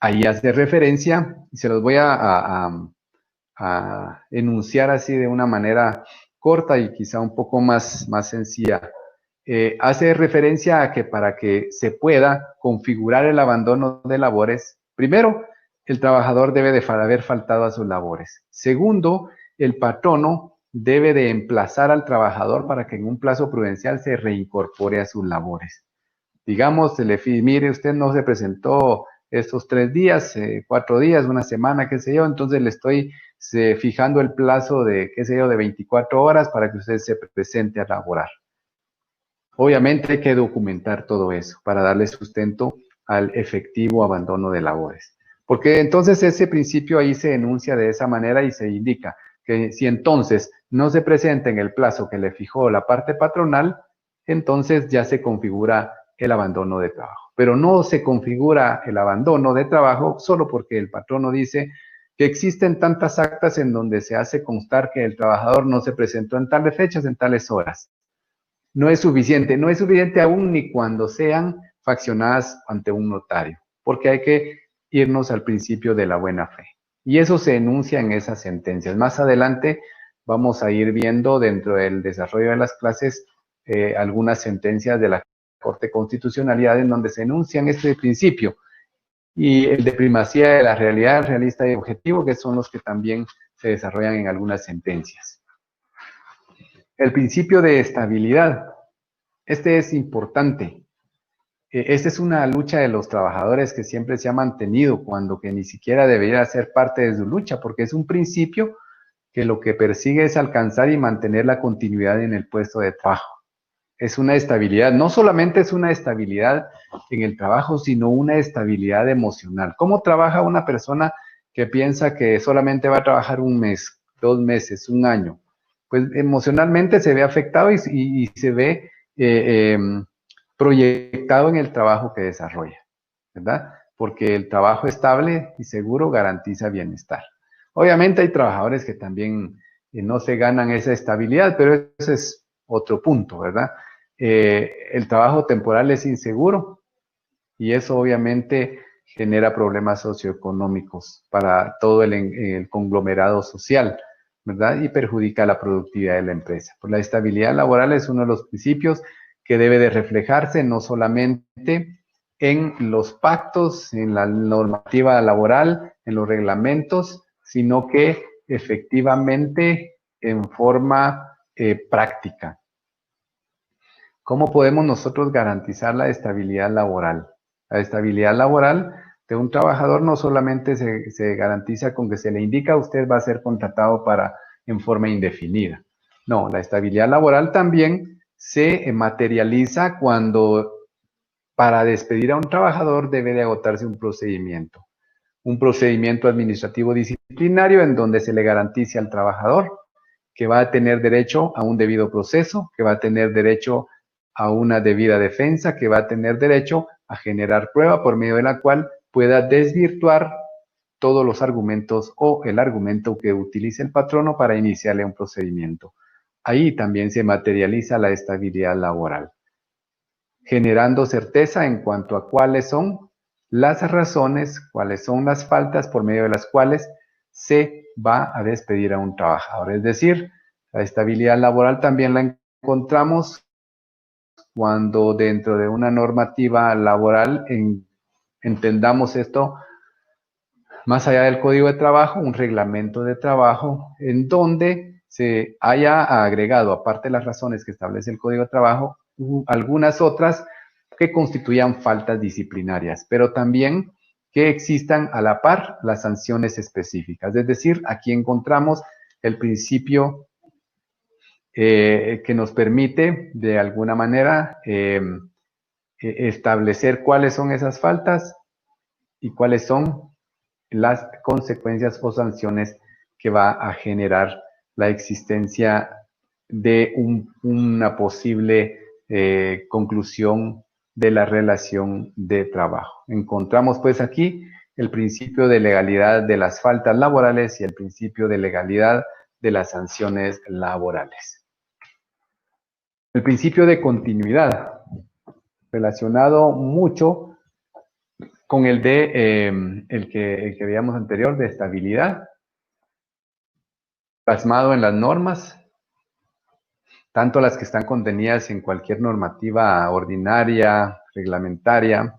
Ahí hace referencia, y se los voy a enunciar así de una manera corta y quizá un poco más sencilla. Hace referencia a que para que se pueda configurar el abandono de labores, primero, el trabajador debe de haber faltado a sus labores. Segundo, el patrono debe de emplazar al trabajador para que en un plazo prudencial se reincorpore a sus labores. Digamos, mire, usted no se presentó estos 3 días, 4 días, una semana, qué sé yo, entonces le estoy fijando el plazo de, qué sé yo, de 24 horas para que usted se presente a laborar. Obviamente hay que documentar todo eso para darle sustento al efectivo abandono de labores. Porque entonces ese principio ahí se enuncia de esa manera y se indica que si entonces no se presenta en el plazo que le fijó la parte patronal, entonces ya se configura el abandono de trabajo. Pero no se configura el abandono de trabajo solo porque el patrono dice que existen tantas actas en donde se hace constar que el trabajador no se presentó en tales fechas, en tales horas. No es suficiente aún ni cuando sean faccionadas ante un notario, porque hay que irnos al principio de la buena fe. Y eso se enuncia en esas sentencias. Más adelante vamos a ir viendo dentro del desarrollo de las clases algunas sentencias de la Corte de Constitucionalidad en donde se enuncian este principio y el de primacía de la realidad realista y objetivo, que son los que también se desarrollan en algunas sentencias. El principio de estabilidad. Este es importante. Esta es una lucha de los trabajadores que siempre se ha mantenido cuando que ni siquiera debería ser parte de su lucha, porque es un principio que lo que persigue es alcanzar y mantener la continuidad en el puesto de trabajo. Es una estabilidad, no solamente es una estabilidad en el trabajo, sino una estabilidad emocional. ¿Cómo trabaja una persona que piensa que solamente va a trabajar 1 mes, 2 meses, 1 año? Pues emocionalmente se ve afectado y se ve proyectado en el trabajo que desarrolla, ¿verdad? Porque el trabajo estable y seguro garantiza bienestar. Obviamente hay trabajadores que también no se ganan esa estabilidad, pero ese es otro punto, ¿verdad? El trabajo temporal es inseguro y eso obviamente genera problemas socioeconómicos para todo el conglomerado social, ¿verdad? Y perjudica la productividad de la empresa. Pues la estabilidad laboral es uno de los principios que debe de reflejarse no solamente en los pactos, en la normativa laboral, en los reglamentos, sino que efectivamente en forma práctica. ¿Cómo podemos nosotros garantizar la estabilidad laboral? La estabilidad laboral de un trabajador no solamente se garantiza con que se le indica usted va a ser contratado en forma indefinida. No, la estabilidad laboral también se materializa cuando para despedir a un trabajador debe de agotarse un procedimiento administrativo disciplinario en donde se le garantice al trabajador que va a tener derecho a un debido proceso, que va a tener derecho a una debida defensa, que va a tener derecho a generar prueba por medio de la cual pueda desvirtuar todos los argumentos o el argumento que utilice el patrono para iniciarle un procedimiento. Ahí también se materializa la estabilidad laboral, generando certeza en cuanto a cuáles son las razones, cuáles son las faltas por medio de las cuales se va a despedir a un trabajador. Es decir, la estabilidad laboral también la encontramos cuando dentro de una normativa laboral entendamos esto más allá del Código de Trabajo, un reglamento de trabajo en donde se haya agregado, aparte de las razones que establece el Código de Trabajo, algunas otras que constituyan faltas disciplinarias, pero también que existan a la par las sanciones específicas. Es decir, aquí encontramos el principio que nos permite, de alguna manera, establecer cuáles son esas faltas y cuáles son las consecuencias o sanciones que va a generar la existencia de una posible conclusión de la relación de trabajo. Encontramos pues aquí el principio de legalidad de las faltas laborales y el principio de legalidad de las sanciones laborales. El principio de continuidad, relacionado mucho con el de el que veíamos anterior, de estabilidad, plasmado en las normas, tanto las que están contenidas en cualquier normativa ordinaria, reglamentaria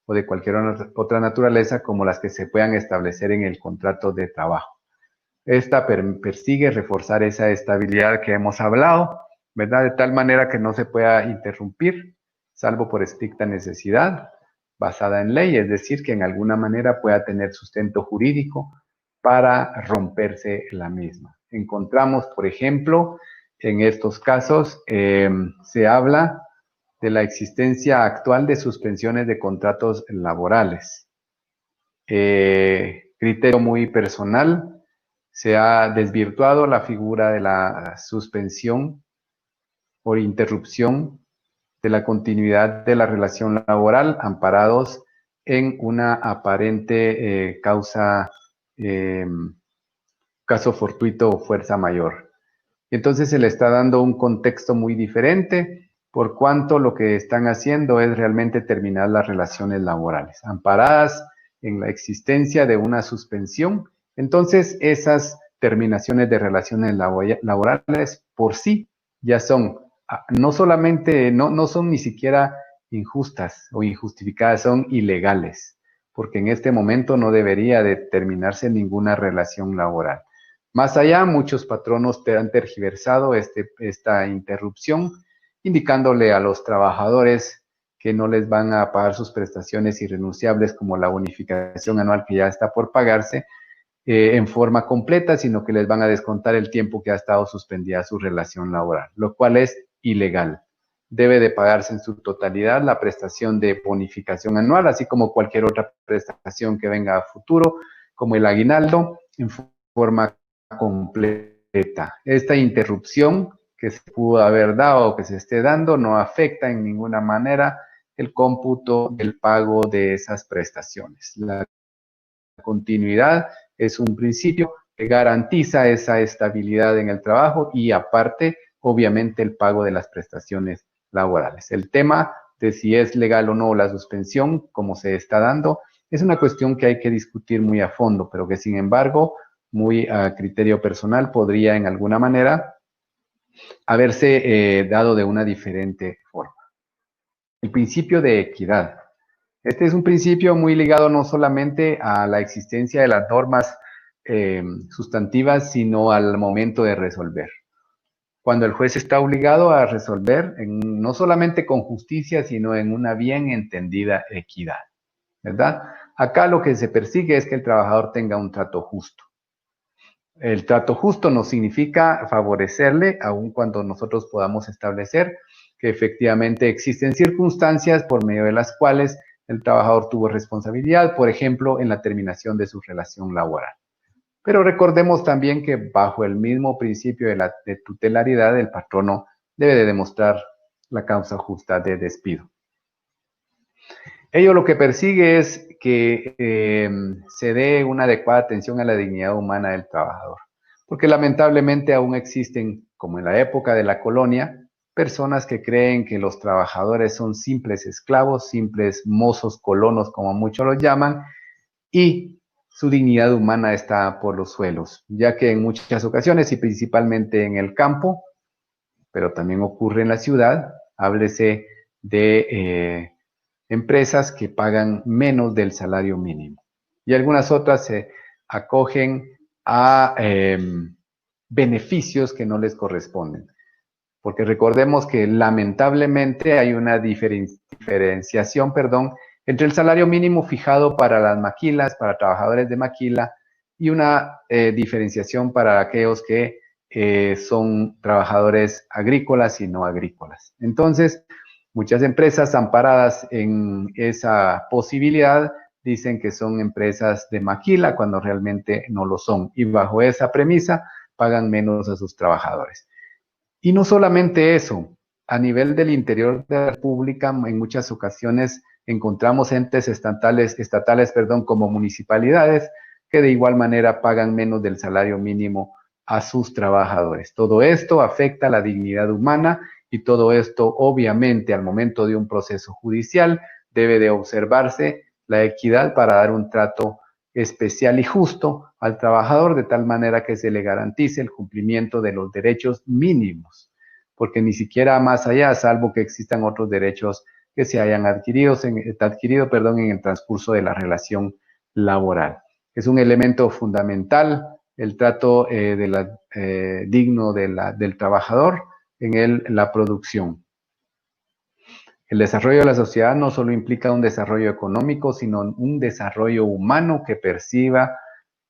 o de cualquier otra naturaleza, como las que se puedan establecer en el contrato de trabajo. Esta persigue reforzar esa estabilidad que hemos hablado, ¿verdad? De tal manera que no se pueda interrumpir, salvo por estricta necesidad, basada en ley, es decir, que en alguna manera pueda tener sustento jurídico para romperse la misma. Encontramos, por ejemplo, en estos casos, se habla de la existencia actual de suspensiones de contratos laborales. Criterio muy personal, se ha desvirtuado la figura de la suspensión o interrupción de la continuidad de la relación laboral, amparados en una aparente caso fortuito o fuerza mayor. Entonces se le está dando un contexto muy diferente, por cuanto lo que están haciendo es realmente terminar las relaciones laborales, amparadas en la existencia de una suspensión. Entonces esas terminaciones de relaciones laborales por sí ya son, no solamente, no son ni siquiera injustas o injustificadas, son ilegales, porque en este momento no debería de terminarse ninguna relación laboral. Más allá, muchos patronos han tergiversado esta interrupción, indicándole a los trabajadores que no les van a pagar sus prestaciones irrenunciables como la bonificación anual que ya está por pagarse en forma completa, sino que les van a descontar el tiempo que ha estado suspendida su relación laboral, lo cual es ilegal. Debe de pagarse en su totalidad la prestación de bonificación anual, así como cualquier otra prestación que venga a futuro, como el aguinaldo, en forma completa. Esta interrupción que se pudo haber dado o que se esté dando no afecta en ninguna manera el cómputo del pago de esas prestaciones. La continuidad es un principio que garantiza esa estabilidad en el trabajo y aparte, obviamente, el pago de las prestaciones laborales. El tema de si es legal o no la suspensión, como se está dando, es una cuestión que hay que discutir muy a fondo, pero que sin embargo, muy a criterio personal, podría en alguna manera haberse dado de una diferente forma. El principio de equidad. Este es un principio muy ligado no solamente a la existencia de las normas sustantivas, sino al momento de resolver. Cuando el juez está obligado a resolver, no solamente con justicia, sino en una bien entendida equidad, ¿verdad? Acá lo que se persigue es que el trabajador tenga un trato justo. El trato justo no significa favorecerle, aun cuando nosotros podamos establecer que efectivamente existen circunstancias por medio de las cuales el trabajador tuvo responsabilidad, por ejemplo, en la terminación de su relación laboral. Pero recordemos también que bajo el mismo principio de tutelaridad, el patrono debe de demostrar la causa justa de despido. Ello lo que persigue es que se dé una adecuada atención a la dignidad humana del trabajador, porque lamentablemente aún existen, como en la época de la colonia, personas que creen que los trabajadores son simples esclavos, simples mozos colonos, como muchos los llaman, y su dignidad humana está por los suelos, ya que en muchas ocasiones y principalmente en el campo, pero también ocurre en la ciudad, háblese de empresas que pagan menos del salario mínimo y algunas otras se acogen a beneficios que no les corresponden. Porque recordemos que lamentablemente hay una diferenciación, entre el salario mínimo fijado para las maquilas, para trabajadores de maquila, y una diferenciación para aquellos que son trabajadores agrícolas y no agrícolas. Entonces, muchas empresas amparadas en esa posibilidad dicen que son empresas de maquila cuando realmente no lo son, y bajo esa premisa pagan menos a sus trabajadores. Y no solamente eso, a nivel del interior de la República, en muchas ocasiones encontramos entes estatales, como municipalidades, que de igual manera pagan menos del salario mínimo a sus trabajadores. Todo esto afecta la dignidad humana y todo esto, obviamente, al momento de un proceso judicial, debe de observarse la equidad para dar un trato especial y justo al trabajador, de tal manera que se le garantice el cumplimiento de los derechos mínimos, porque ni siquiera más allá, salvo que existan otros derechos que se hayan adquirido en el transcurso de la relación laboral. Es un elemento fundamental el trato digno del trabajador en la producción. El desarrollo de la sociedad no solo implica un desarrollo económico, sino un desarrollo humano que perciba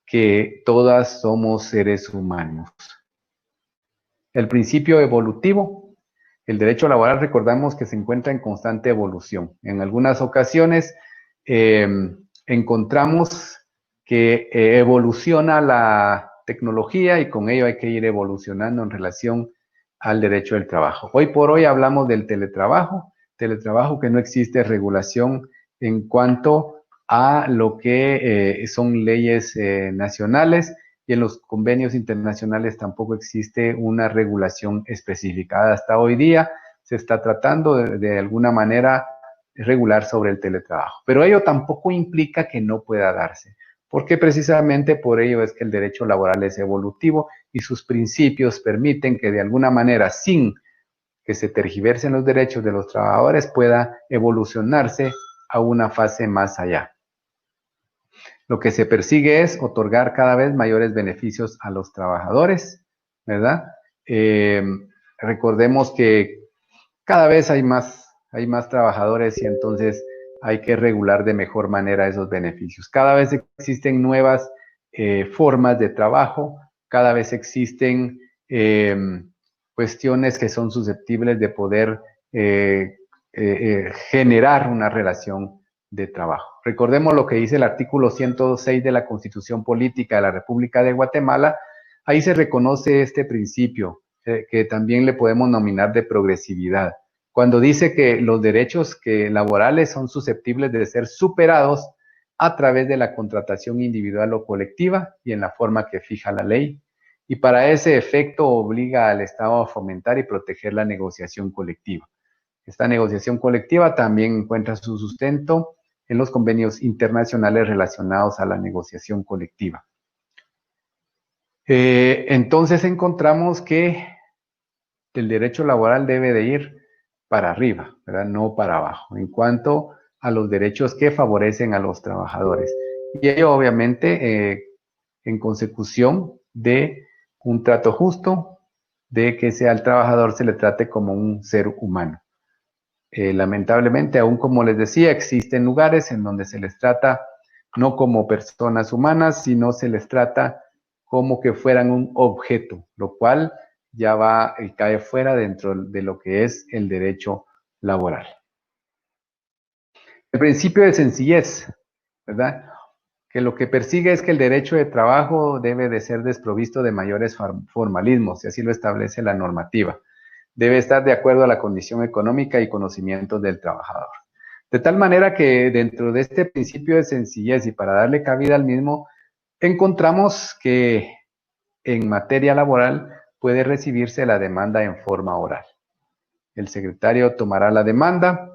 que todas somos seres humanos. El principio evolutivo. El derecho laboral, recordamos que se encuentra en constante evolución. En algunas ocasiones encontramos que evoluciona la tecnología y con ello hay que ir evolucionando en relación al derecho del trabajo. Hoy por hoy hablamos del teletrabajo que no existe regulación en cuanto a lo que son leyes nacionales, y en los convenios internacionales tampoco existe una regulación específica. Hasta hoy día se está tratando de alguna manera regular sobre el teletrabajo, pero ello tampoco implica que no pueda darse, porque precisamente por ello es que el derecho laboral es evolutivo y sus principios permiten que de alguna manera, sin que se tergiversen los derechos de los trabajadores, pueda evolucionarse a una fase más allá. Lo que se persigue es otorgar cada vez mayores beneficios a los trabajadores, ¿verdad? Recordemos que cada vez hay más trabajadores y entonces hay que regular de mejor manera esos beneficios. Cada vez existen nuevas formas de trabajo, cada vez existen cuestiones que son susceptibles de poder generar una relación de trabajo. Recordemos lo que dice el artículo 106 de la Constitución Política de la República de Guatemala. Ahí se reconoce este principio, que también le podemos nominar de progresividad, cuando dice que los derechos laborales son susceptibles de ser superados a través de la contratación individual o colectiva y en la forma que fija la ley. Y para ese efecto obliga al Estado a fomentar y proteger la negociación colectiva. Esta negociación colectiva también encuentra su sustento en los convenios internacionales relacionados a la negociación colectiva. Entonces encontramos que el derecho laboral debe de ir para arriba, ¿verdad? No para abajo, en cuanto a los derechos que favorecen a los trabajadores. Y ello obviamente en consecución de un trato justo, de que al trabajador se le trate como un ser humano. Lamentablemente, aún como les decía, existen lugares en donde se les trata no como personas humanas, sino se les trata como que fueran un objeto, lo cual ya va y cae fuera dentro de lo que es el derecho laboral. El principio de sencillez, ¿verdad? Que lo que persigue es que el derecho de trabajo debe de ser desprovisto de mayores formalismos, y así lo establece la normativa. Debe estar de acuerdo a la condición económica y conocimientos del trabajador. De tal manera que dentro de este principio de sencillez y para darle cabida al mismo, encontramos que en materia laboral puede recibirse la demanda en forma oral. El secretario tomará la demanda,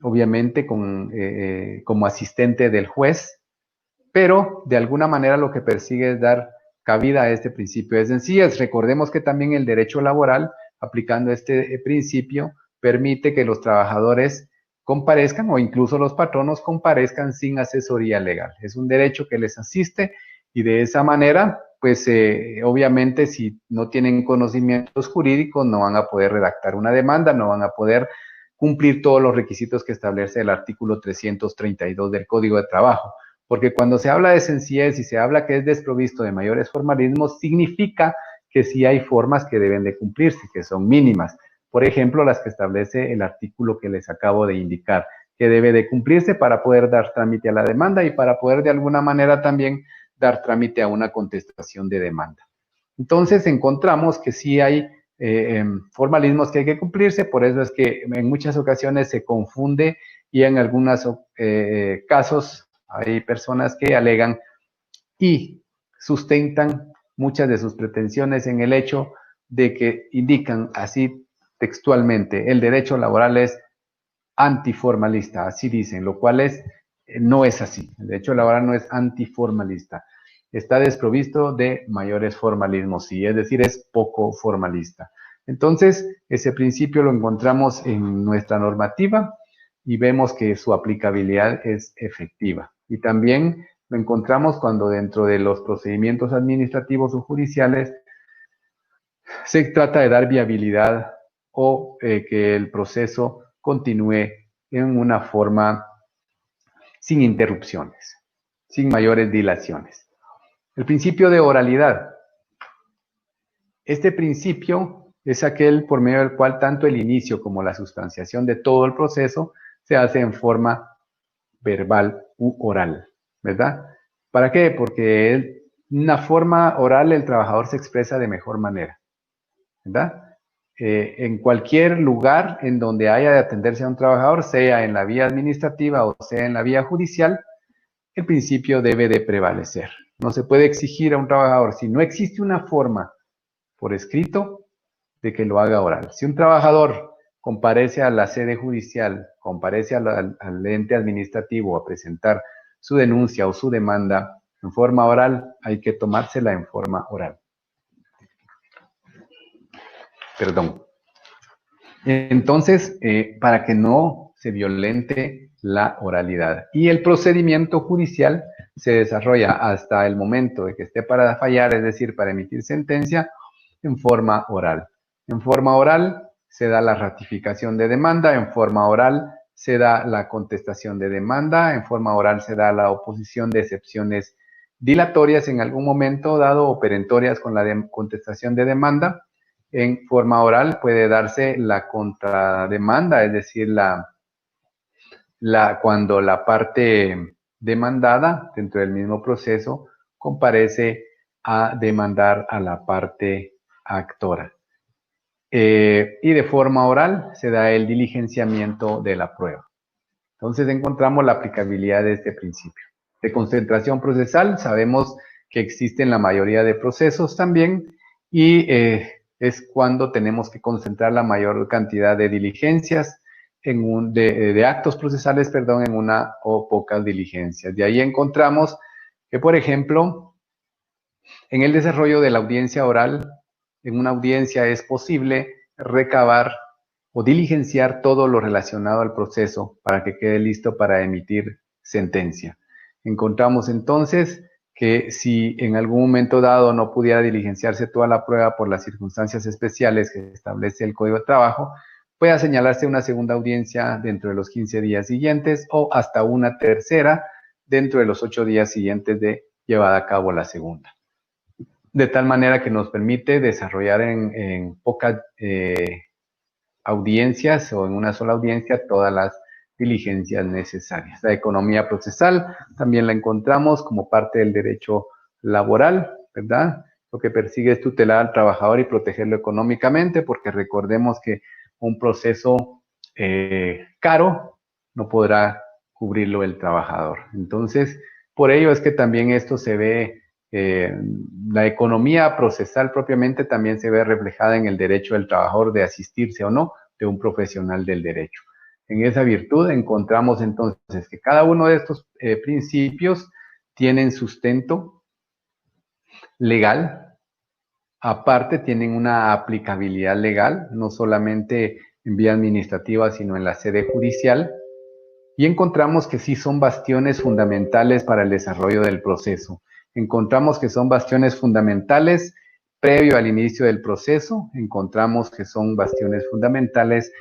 obviamente como asistente del juez, pero de alguna manera lo que persigue es dar cabida a este principio de sencillez. Recordemos que también el derecho laboral, aplicando este principio, permite que los trabajadores comparezcan o incluso los patronos comparezcan sin asesoría legal. Es un derecho que les asiste y de esa manera, pues obviamente si no tienen conocimientos jurídicos no van a poder redactar una demanda, no van a poder cumplir todos los requisitos que establece el artículo 332 del Código de Trabajo. Porque cuando se habla de sencillez y se habla que es desprovisto de mayores formalismos, significa que sí hay formas que deben de cumplirse, que son mínimas. Por ejemplo, las que establece el artículo que les acabo de indicar, que debe de cumplirse para poder dar trámite a la demanda y para poder de alguna manera también dar trámite a una contestación de demanda. Entonces encontramos que sí hay formalismos que hay que cumplirse, por eso es que en muchas ocasiones se confunde y en algunos casos hay personas que alegan y sustentan muchas de sus pretensiones en el hecho de que indican así textualmente, el derecho laboral es antiformalista, así dicen, lo cual no es así. El derecho laboral no es antiformalista, está desprovisto de mayores formalismos, sí, es decir, es poco formalista. Entonces, ese principio lo encontramos en nuestra normativa y vemos que su aplicabilidad es efectiva. Y también lo encontramos cuando dentro de los procedimientos administrativos o judiciales se trata de dar viabilidad o que el proceso continúe en una forma sin interrupciones, sin mayores dilaciones. El principio de oralidad. Este principio es aquel por medio del cual tanto el inicio como la sustanciación de todo el proceso se hace en forma verbal u oral, ¿verdad? ¿Para qué? Porque en una forma oral el trabajador se expresa de mejor manera, ¿verdad? En cualquier lugar en donde haya de atenderse a un trabajador, sea en la vía administrativa o sea en la vía judicial, el principio debe de prevalecer. No se puede exigir a un trabajador, si no existe una forma por escrito, de que lo haga oral. Si un trabajador comparece a la sede judicial, comparece al ente administrativo a presentar su denuncia o su demanda en forma oral, hay que tomársela en forma oral. Perdón. Entonces, para que no se violente la oralidad. Y el procedimiento judicial se desarrolla hasta el momento de que esté para fallar, es decir, para emitir sentencia, en forma oral. En forma oral se da la ratificación de demanda, en forma oral se da la contestación de demanda, en forma oral se da la oposición de excepciones dilatorias en algún momento dado o perentorias con la contestación de demanda. En forma oral puede darse la contrademanda, es decir, cuando la parte demandada dentro del mismo proceso comparece a demandar a la parte actora. Y de forma oral se da el diligenciamiento de la prueba. Entonces encontramos la aplicabilidad de este principio. De concentración procesal sabemos que existen la mayoría de procesos también y es cuando tenemos que concentrar la mayor cantidad de diligencias, de actos procesales, perdón, en una o pocas diligencias. De ahí encontramos que, por ejemplo, en el desarrollo de la audiencia oral, en una audiencia es posible recabar o diligenciar todo lo relacionado al proceso para que quede listo para emitir sentencia. Encontramos entonces que si en algún momento dado no pudiera diligenciarse toda la prueba por las circunstancias especiales que establece el Código de Trabajo, puede señalarse una segunda audiencia dentro de los 15 días siguientes o hasta una tercera dentro de los 8 días siguientes de llevada a cabo la segunda. De tal manera que nos permite desarrollar en pocas audiencias o en una sola audiencia todas las diligencias necesarias. La economía procesal también la encontramos como parte del derecho laboral, ¿verdad? Lo que persigue es tutelar al trabajador y protegerlo económicamente, porque recordemos que un proceso caro no podrá cubrirlo el trabajador. Entonces, por ello es que también esto se ve, la economía procesal propiamente también se ve reflejada en el derecho del trabajador de asistirse o no de un profesional del derecho. En esa virtud encontramos entonces que cada uno de estos principios tienen sustento legal, aparte tienen una aplicabilidad legal, no solamente en vía administrativa, sino en la sede judicial, y encontramos que sí son bastiones fundamentales para el desarrollo del proceso. Encontramos que son bastiones fundamentales previo al inicio del proceso, encontramos que son bastiones fundamentales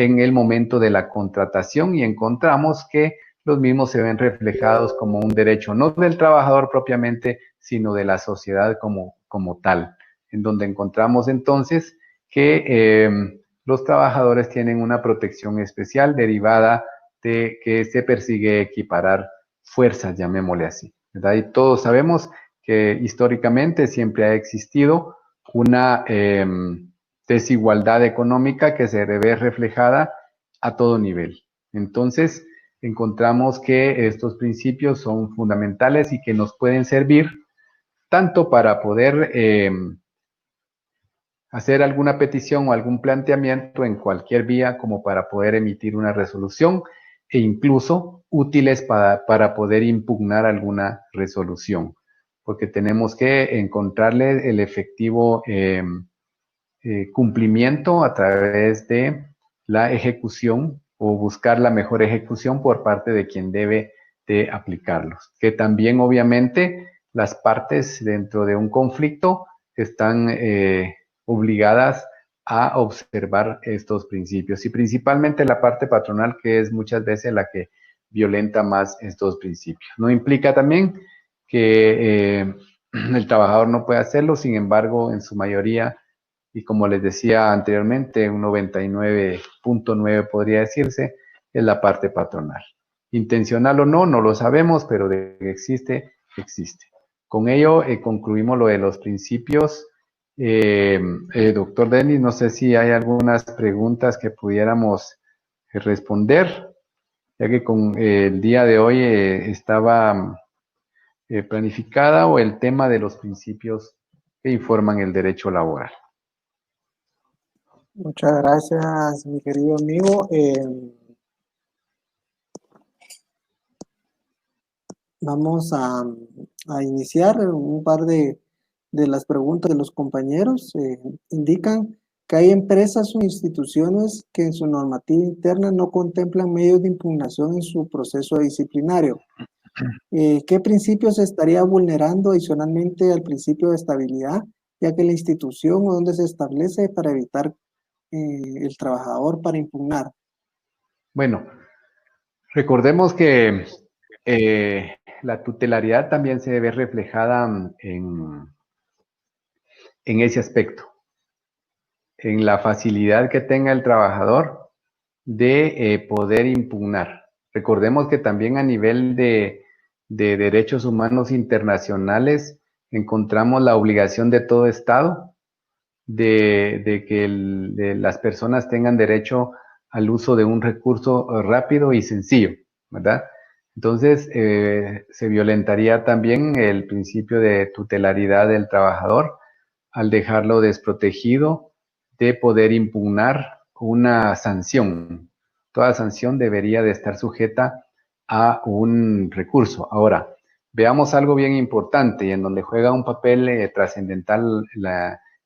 en el momento de la contratación, y encontramos que los mismos se ven reflejados como un derecho no del trabajador propiamente, sino de la sociedad como tal, en donde encontramos entonces que los trabajadores tienen una protección especial derivada de que se persigue equiparar fuerzas, llamémosle así, ¿verdad? Y todos sabemos que históricamente siempre ha existido una desigualdad económica que se ve reflejada a todo nivel. Entonces, encontramos que estos principios son fundamentales y que nos pueden servir tanto para poder hacer alguna petición o algún planteamiento en cualquier vía como para poder emitir una resolución e incluso útiles para poder impugnar alguna resolución, porque tenemos que encontrarle el efectivo cumplimiento a través de la ejecución o buscar la mejor ejecución por parte de quien debe de aplicarlos. Que también obviamente las partes dentro de un conflicto están obligadas a observar estos principios y principalmente la parte patronal, que es muchas veces la que violenta más estos principios. No implica también que el trabajador no puede hacerlo, sin embargo, en su mayoría, y como les decía anteriormente, un 99.9 podría decirse, es la parte patronal. Intencional o no, no lo sabemos, pero de que existe, existe. Con ello concluimos lo de los principios. Doctor Denis, no sé si hay algunas preguntas que pudiéramos responder, ya que con el día de hoy estaba planificada o el tema de los principios que informan el derecho laboral. Muchas gracias, mi querido amigo. Vamos a iniciar un par de las preguntas de los compañeros. Indican que hay empresas o instituciones que en su normativa interna no contemplan medios de impugnación en su proceso disciplinario. ¿Qué principios se estaría vulnerando adicionalmente al principio de estabilidad, ya que la institución o donde se establece para evitar el trabajador para impugnar? Bueno, recordemos que la tutelaridad también se ve reflejada en ese aspecto, en la facilidad que tenga el trabajador de poder impugnar. Recordemos que también a nivel de derechos humanos internacionales encontramos la obligación de todo Estado de que las personas tengan derecho al uso de un recurso rápido y sencillo, ¿verdad? Entonces, se violentaría también el principio de tutelaridad del trabajador al dejarlo desprotegido de poder impugnar una sanción. Toda sanción debería de estar sujeta a un recurso. Ahora, veamos algo bien importante y en donde juega un papel trascendental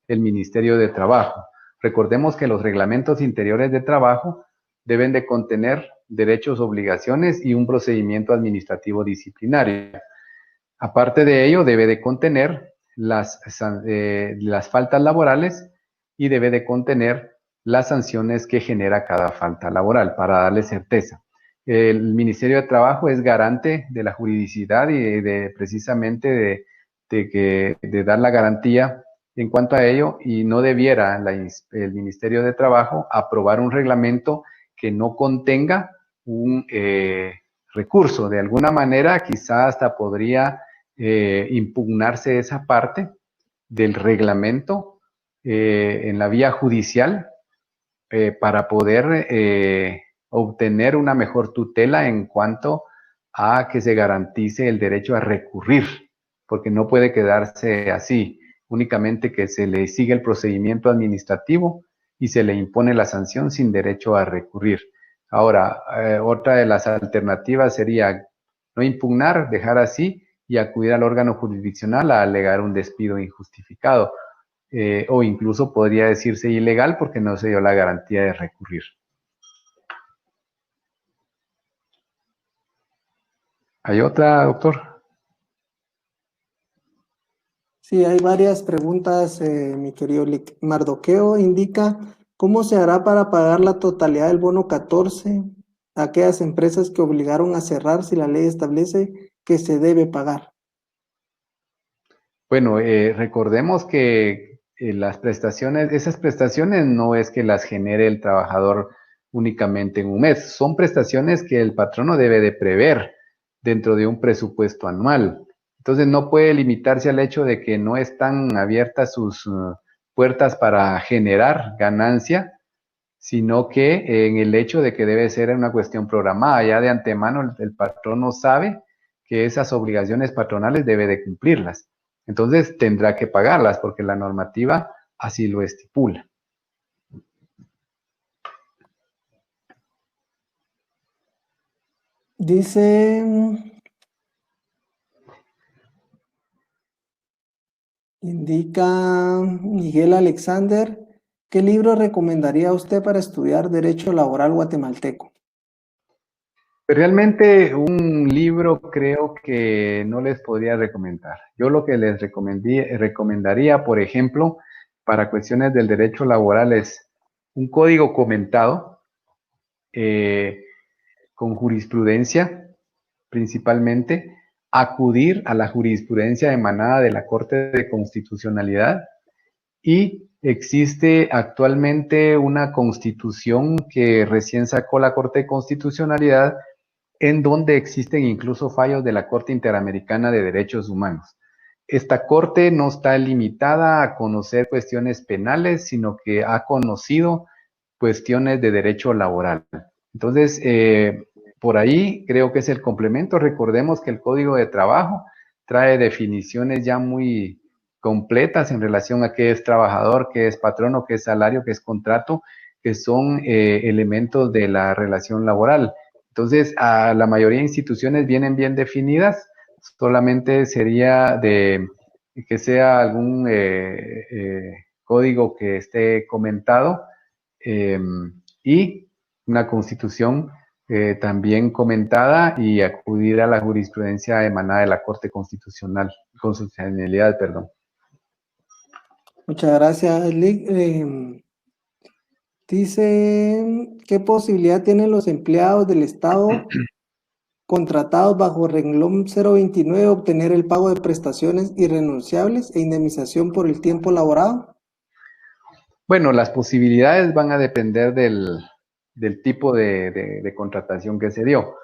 el Ministerio de Trabajo. Recordemos que los reglamentos interiores de trabajo deben de contener derechos, obligaciones y un procedimiento administrativo disciplinario. Aparte de ello, debe de contener las faltas laborales y debe de contener las sanciones que genera cada falta laboral para darle certeza. El Ministerio de Trabajo es garante de la juridicidad y precisamente de dar la garantía en cuanto a ello, y no debiera el Ministerio de Trabajo aprobar un reglamento que no contenga un recurso. De alguna manera, quizá hasta podría impugnarse esa parte del reglamento en la vía judicial para poder obtener una mejor tutela en cuanto a que se garantice el derecho a recurrir, porque no puede quedarse así, únicamente que se le siga el procedimiento administrativo y se le impone la sanción sin derecho a recurrir. Ahora, otra de las alternativas sería no impugnar, dejar así y acudir al órgano jurisdiccional a alegar un despido injustificado. O incluso podría decirse ilegal porque no se dio la garantía de recurrir. ¿Hay otra, doctor? Sí, hay varias preguntas, mi querido Mardoqueo. Indica ¿Cómo se hará para pagar la totalidad del bono 14 a aquellas empresas que obligaron a cerrar si la ley establece que se debe pagar? Bueno, recordemos que las prestaciones, esas prestaciones no es que las genere el trabajador únicamente en un mes, son prestaciones que el patrono debe de prever dentro de un presupuesto anual. Entonces no puede limitarse al hecho de que no están abiertas sus puertas para generar ganancia, sino que en el hecho de que debe ser una cuestión programada. Ya de antemano el patrono sabe que esas obligaciones patronales debe de cumplirlas. Entonces tendrá que pagarlas porque la normativa así lo estipula. Dice, indica Miguel Alexander, ¿qué libro recomendaría usted para estudiar Derecho Laboral Guatemalteco? Realmente un libro creo que no les podría recomendar. Yo lo que les recomendaría, por ejemplo, para cuestiones del derecho laboral es un código comentado eh, con jurisprudencia principalmente, acudir a la jurisprudencia emanada de la Corte de Constitucionalidad y existe actualmente una constitución que recién sacó la Corte de Constitucionalidad en donde existen incluso fallos de la Corte Interamericana de Derechos Humanos. Esta corte no está limitada a conocer cuestiones penales, sino que ha conocido cuestiones de derecho laboral. Entonces, por ahí creo que es el complemento. Recordemos que el Código de Trabajo trae definiciones ya muy completas en relación a qué es trabajador, qué es patrono, qué es salario, qué es contrato, que son elementos de la relación laboral. Entonces, a la mayoría de instituciones vienen bien definidas, solamente sería de que sea algún código que esté comentado eh, y una constitución también comentada y acudir a la jurisprudencia emanada de la Corte Constitucionalidad, perdón. Muchas gracias, Lick. Dice, ¿qué posibilidad tienen los empleados del Estado contratados bajo renglón 029 de obtener el pago de prestaciones irrenunciables e indemnización por el tiempo laborado? Bueno, las posibilidades van a depender del tipo de contratación que se dio.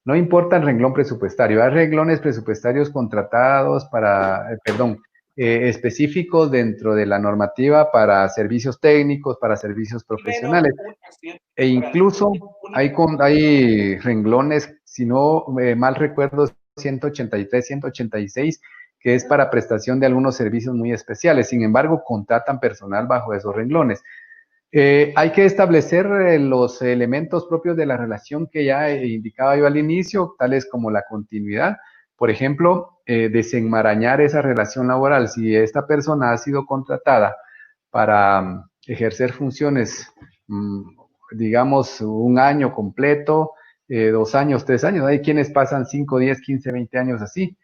No importa el renglón presupuestario, hay renglones presupuestarios contratados para, específicos dentro de la normativa para servicios técnicos, para servicios profesionales. E incluso hay renglones, si no mal recuerdo, 183, 186, que es para prestación de algunos servicios muy especiales. Sin embargo, contratan personal bajo esos renglones. Hay que establecer los elementos propios de la relación que ya indicaba yo al inicio, tales como la continuidad. Por ejemplo, desenmarañar esa relación laboral. Si esta persona ha sido contratada para ejercer funciones, digamos, un año completo, 2 años, 3 años, hay quienes pasan 5, 10, 15, 20 años así.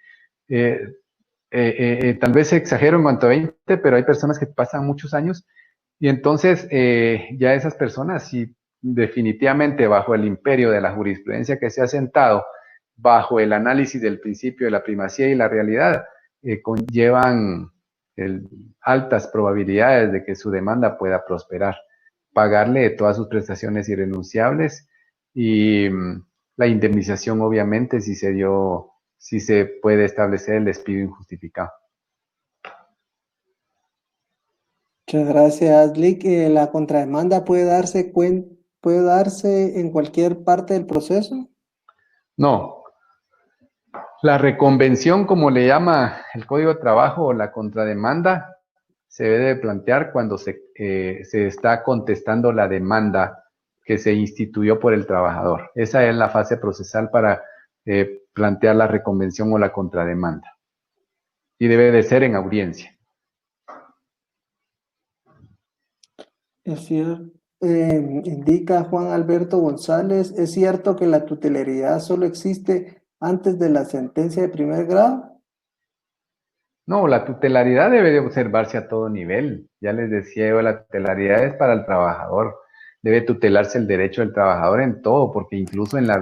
Eh, Tal vez exagero en cuanto a 20, pero hay personas que pasan muchos años y entonces ya esas personas, si definitivamente bajo el imperio de la jurisprudencia que se ha sentado, bajo el análisis del principio de la primacía y la realidad, conllevan altas probabilidades de que su demanda pueda prosperar, pagarle todas sus prestaciones irrenunciables y la indemnización, obviamente, si se puede establecer el despido injustificado. Muchas gracias, Lick. ¿La contrademanda puede darse en cualquier parte del proceso? No, la reconvención, como le llama el Código de Trabajo, o la contrademanda, se debe plantear cuando se está contestando la demanda que se instituyó por el trabajador. Esa es la fase procesal para plantear la reconvención o la contrademanda. Y debe de ser en audiencia. Es cierto. Indica Juan Alberto González, ¿es cierto que la tutelaridad solo existe antes de la sentencia de primer grado? No, la tutelaridad debe de observarse a todo nivel. Ya les decía yo, la tutelaridad es para el trabajador. Debe tutelarse el derecho del trabajador en todo, porque incluso en la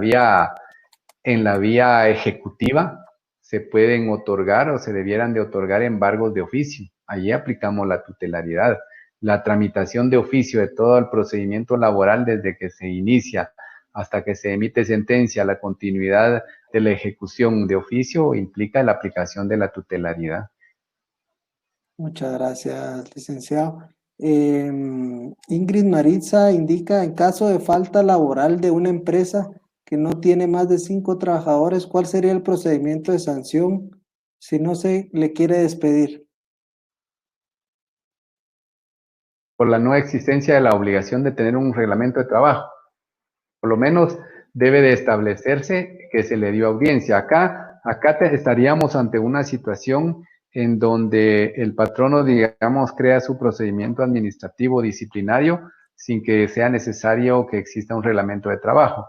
vía ejecutiva se pueden otorgar o se debieran de otorgar embargos de oficio. Allí aplicamos la tutelaridad. La tramitación de oficio de todo el procedimiento laboral desde que se inicia hasta que se emite sentencia, la continuidad de la ejecución de oficio implica la aplicación de la tutelaridad. Muchas gracias, licenciado. Ingrid Maritza indica, en caso de falta laboral de una empresa que no tiene más de 5 trabajadores, ¿cuál sería el procedimiento de sanción si no se le quiere despedir? Por la no existencia de la obligación de tener un reglamento de trabajo. Por lo menos debe de establecerse que se le dio audiencia. Acá estaríamos ante una situación en donde el patrono, digamos, crea su procedimiento administrativo disciplinario sin que sea necesario que exista un reglamento de trabajo.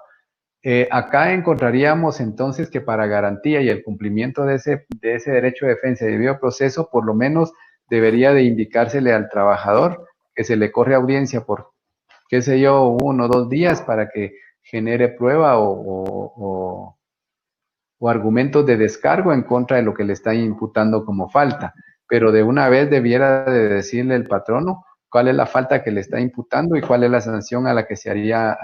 Acá encontraríamos entonces que para garantía y el cumplimiento de ese derecho de defensa y debido proceso, por lo menos debería de indicársele al trabajador que se le corre audiencia por, qué sé yo, 1 o 2 días para que genere prueba o argumentos de descargo en contra de lo que le está imputando como falta. Pero de una vez debiera de decirle el patrono cuál es la falta que le está imputando y cuál es la sanción a la que se haría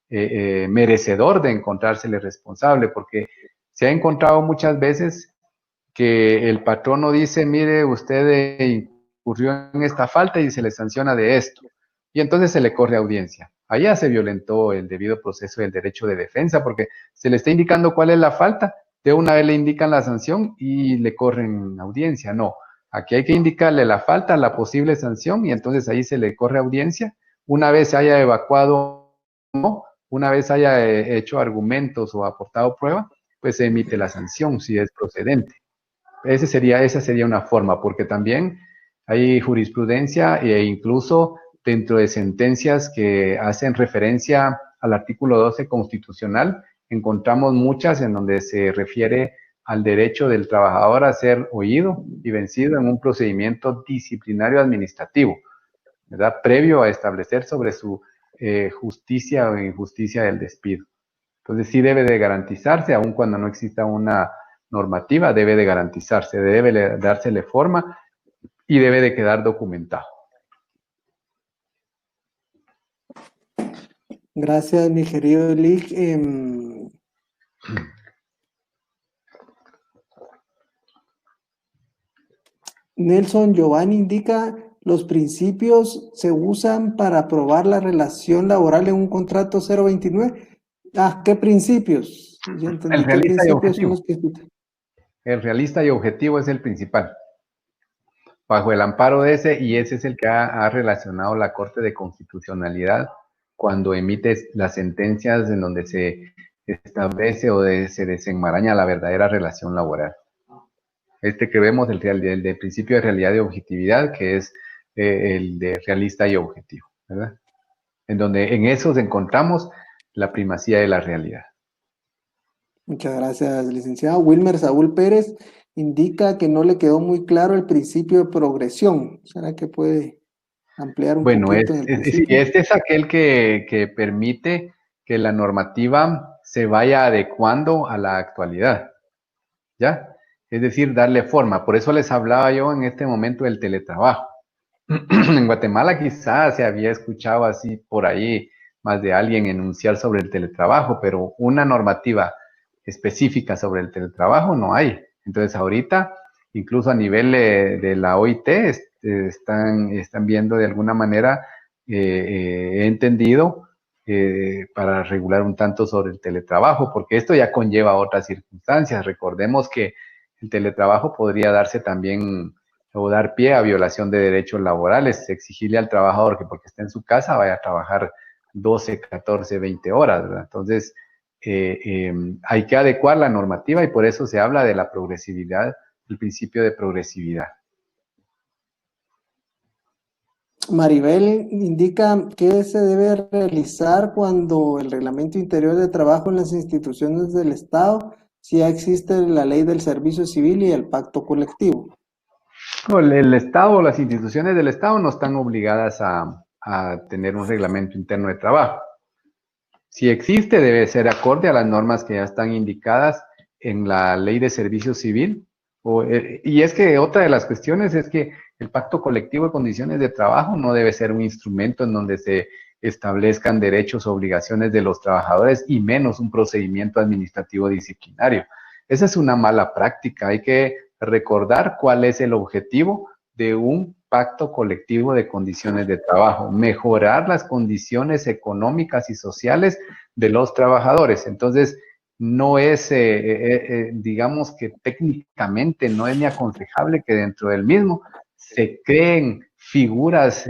merecedor de encontrársele responsable, porque se ha encontrado muchas veces que el patrono dice, mire, usted incurrió en esta falta y se le sanciona de esto. Y entonces se le corre audiencia. Allá se violentó el debido proceso del derecho de defensa porque se le está indicando cuál es la falta, de una vez le indican la sanción y le corren audiencia. No, aquí hay que indicarle la falta, la posible sanción y entonces ahí se le corre audiencia. Una vez se haya evacuado, no, una vez haya hecho argumentos o aportado prueba, pues se emite la sanción si es procedente. Esa sería una forma, porque también hay jurisprudencia e incluso dentro de sentencias que hacen referencia al artículo 12 constitucional, encontramos muchas en donde se refiere al derecho del trabajador a ser oído y vencido en un procedimiento disciplinario administrativo, ¿verdad? Previo a establecer sobre su justicia o injusticia del despido. Entonces sí debe de garantizarse, aun cuando no exista una normativa, debe de garantizarse, debe dársele forma y debe de quedar documentado. Gracias, mi querido Lick. Nelson Giovanni indica, los principios se usan para aprobar la relación laboral en un contrato 029. Ah, ¿qué principios? Ya entendí, El ¿qué realista y principios son los objetivo. que... El realista y objetivo es el principal. Bajo el amparo de ese, y ese es el que ha relacionado la Corte de Constitucionalidad cuando emite las sentencias en donde se establece o se desenmaraña la verdadera relación laboral. Este que vemos, el de principio de realidad y objetividad, que es el de realista y objetivo, ¿verdad? En donde en esos encontramos la primacía de la realidad. Muchas gracias, licenciado. Wilmer Saúl Pérez indica que no le quedó muy claro el principio de progresión. ¿Será que puede ampliar un Bueno, poquito en el sí, principio? este es aquel que permite que la normativa se vaya adecuando a la actualidad, ¿ya? Es decir, darle forma. Por eso les hablaba yo en este momento del teletrabajo. En Guatemala quizás se había escuchado así por ahí más de alguien enunciar sobre el teletrabajo, pero una normativa específica sobre el teletrabajo no hay. Entonces ahorita, incluso a nivel de la OIT, están viendo de alguna manera, he entendido, para regular un tanto sobre el teletrabajo, porque esto ya conlleva otras circunstancias. Recordemos que el teletrabajo podría darse también o dar pie a violación de derechos laborales, exigirle al trabajador que porque está en su casa vaya a trabajar 12, 14, 20 horas, ¿verdad? Entonces, hay que adecuar la normativa y por eso se habla de la progresividad, el principio de progresividad. Maribel indica que se debe realizar cuando el reglamento interior de trabajo en las instituciones del Estado, si ya existe la ley del servicio civil y el pacto colectivo. No, el Estado, las instituciones del Estado no están obligadas a tener un reglamento interno de trabajo. Si existe, debe ser acorde a las normas que ya están indicadas en la Ley de Servicio Civil. Y es que otra de las cuestiones es que el pacto colectivo de condiciones de trabajo no debe ser un instrumento en donde se establezcan derechos o obligaciones de los trabajadores y menos un procedimiento administrativo disciplinario. Esa es una mala práctica. Hay que recordar cuál es el objetivo de un pacto colectivo de condiciones de trabajo, mejorar las condiciones económicas y sociales de los trabajadores. Entonces, no es, digamos que técnicamente no es ni aconsejable que dentro del mismo se creen figuras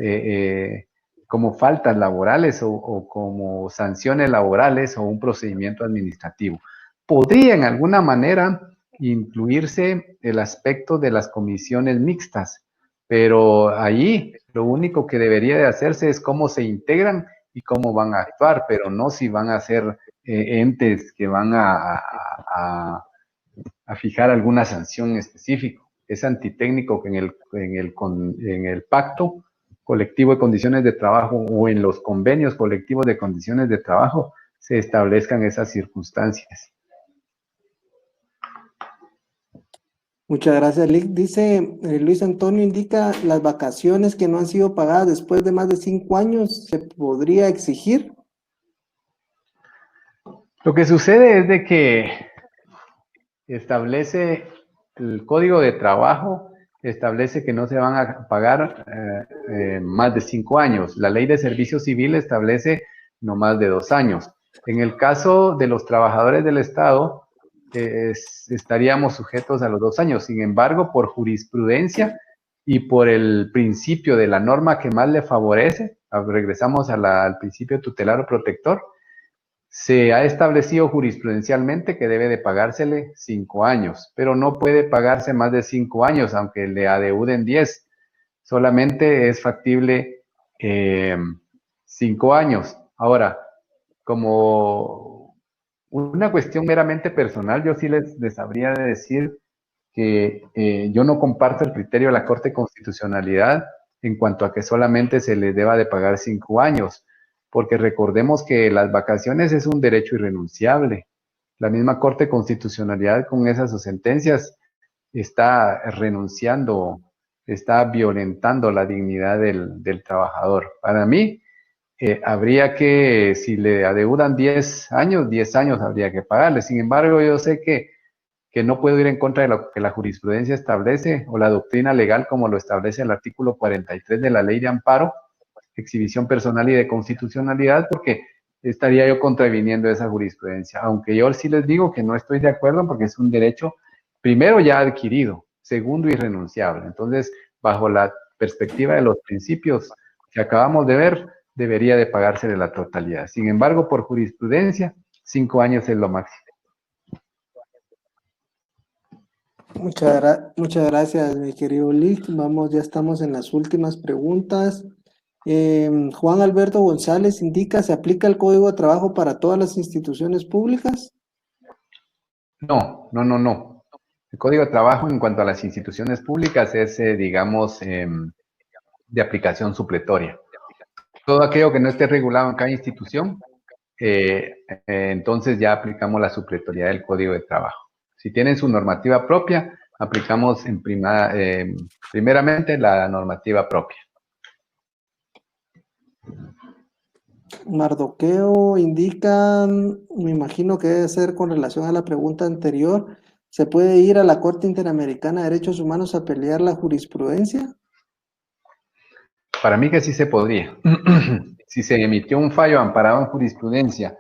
como faltas laborales o como sanciones laborales o un procedimiento administrativo. Podría en alguna manera incluirse el aspecto de las comisiones mixtas, pero ahí lo único que debería de hacerse es cómo se integran y cómo van a actuar, pero no si van a ser entes que van a fijar alguna sanción específica. Es antitécnico que en el pacto colectivo de condiciones de trabajo o en los convenios colectivos de condiciones de trabajo se establezcan esas circunstancias. Muchas gracias, Lick. Dice Luis Antonio, indica las vacaciones que no han sido pagadas después de más de 5 años, ¿se podría exigir? Lo que sucede es de que establece el Código de Trabajo, establece que no se van a pagar más de 5 años. La Ley de Servicio Civil establece no más de 2 años. En el caso de los trabajadores del Estado, estaríamos sujetos a los 2 años. Sin embargo, por jurisprudencia y por el principio de la norma que más le favorece, regresamos al principio tutelar o protector, se ha establecido jurisprudencialmente que debe de pagársele 5 años, pero no puede pagarse más de 5 años, aunque le adeuden 10. Solamente es factible 5 años. Ahora, como una cuestión meramente personal, yo sí les habría de decir que yo no comparto el criterio de la Corte de Constitucionalidad en cuanto a que solamente se le deba de pagar 5 años, porque recordemos que las vacaciones es un derecho irrenunciable. La misma Corte de Constitucionalidad con esas sus sentencias está renunciando, está violentando la dignidad del trabajador. Para mí, habría que, si le adeudan 10 años, 10 años habría que pagarle. Sin embargo, yo sé que no puedo ir en contra de lo que la jurisprudencia establece o la doctrina legal como lo establece el artículo 43 de la Ley de Amparo, Exhibición Personal y de Constitucionalidad, porque estaría yo contraviniendo esa jurisprudencia. Aunque yo sí les digo que no estoy de acuerdo porque es un derecho, primero, ya adquirido, segundo, irrenunciable. Entonces, bajo la perspectiva de los principios que acabamos de ver, debería de pagarse de la totalidad. Sin embargo, por jurisprudencia, 5 años es lo máximo. Muchas gracias, mi querido Lick. Vamos, ya estamos en las últimas preguntas. Juan Alberto González indica, ¿se aplica el Código de Trabajo para todas las instituciones públicas? No, no, no, no. El Código de Trabajo en cuanto a las instituciones públicas es, digamos, de aplicación supletoria. Todo aquello que no esté regulado en cada institución, entonces ya aplicamos la supletoriedad del Código de Trabajo. Si tienen su normativa propia, aplicamos primeramente la normativa propia. Mardoqueo indica, me imagino que debe ser con relación a la pregunta anterior, ¿se puede ir a la Corte Interamericana de Derechos Humanos a pelear la jurisprudencia? Para mí que sí se podría. Si se emitió un fallo amparado en jurisprudencia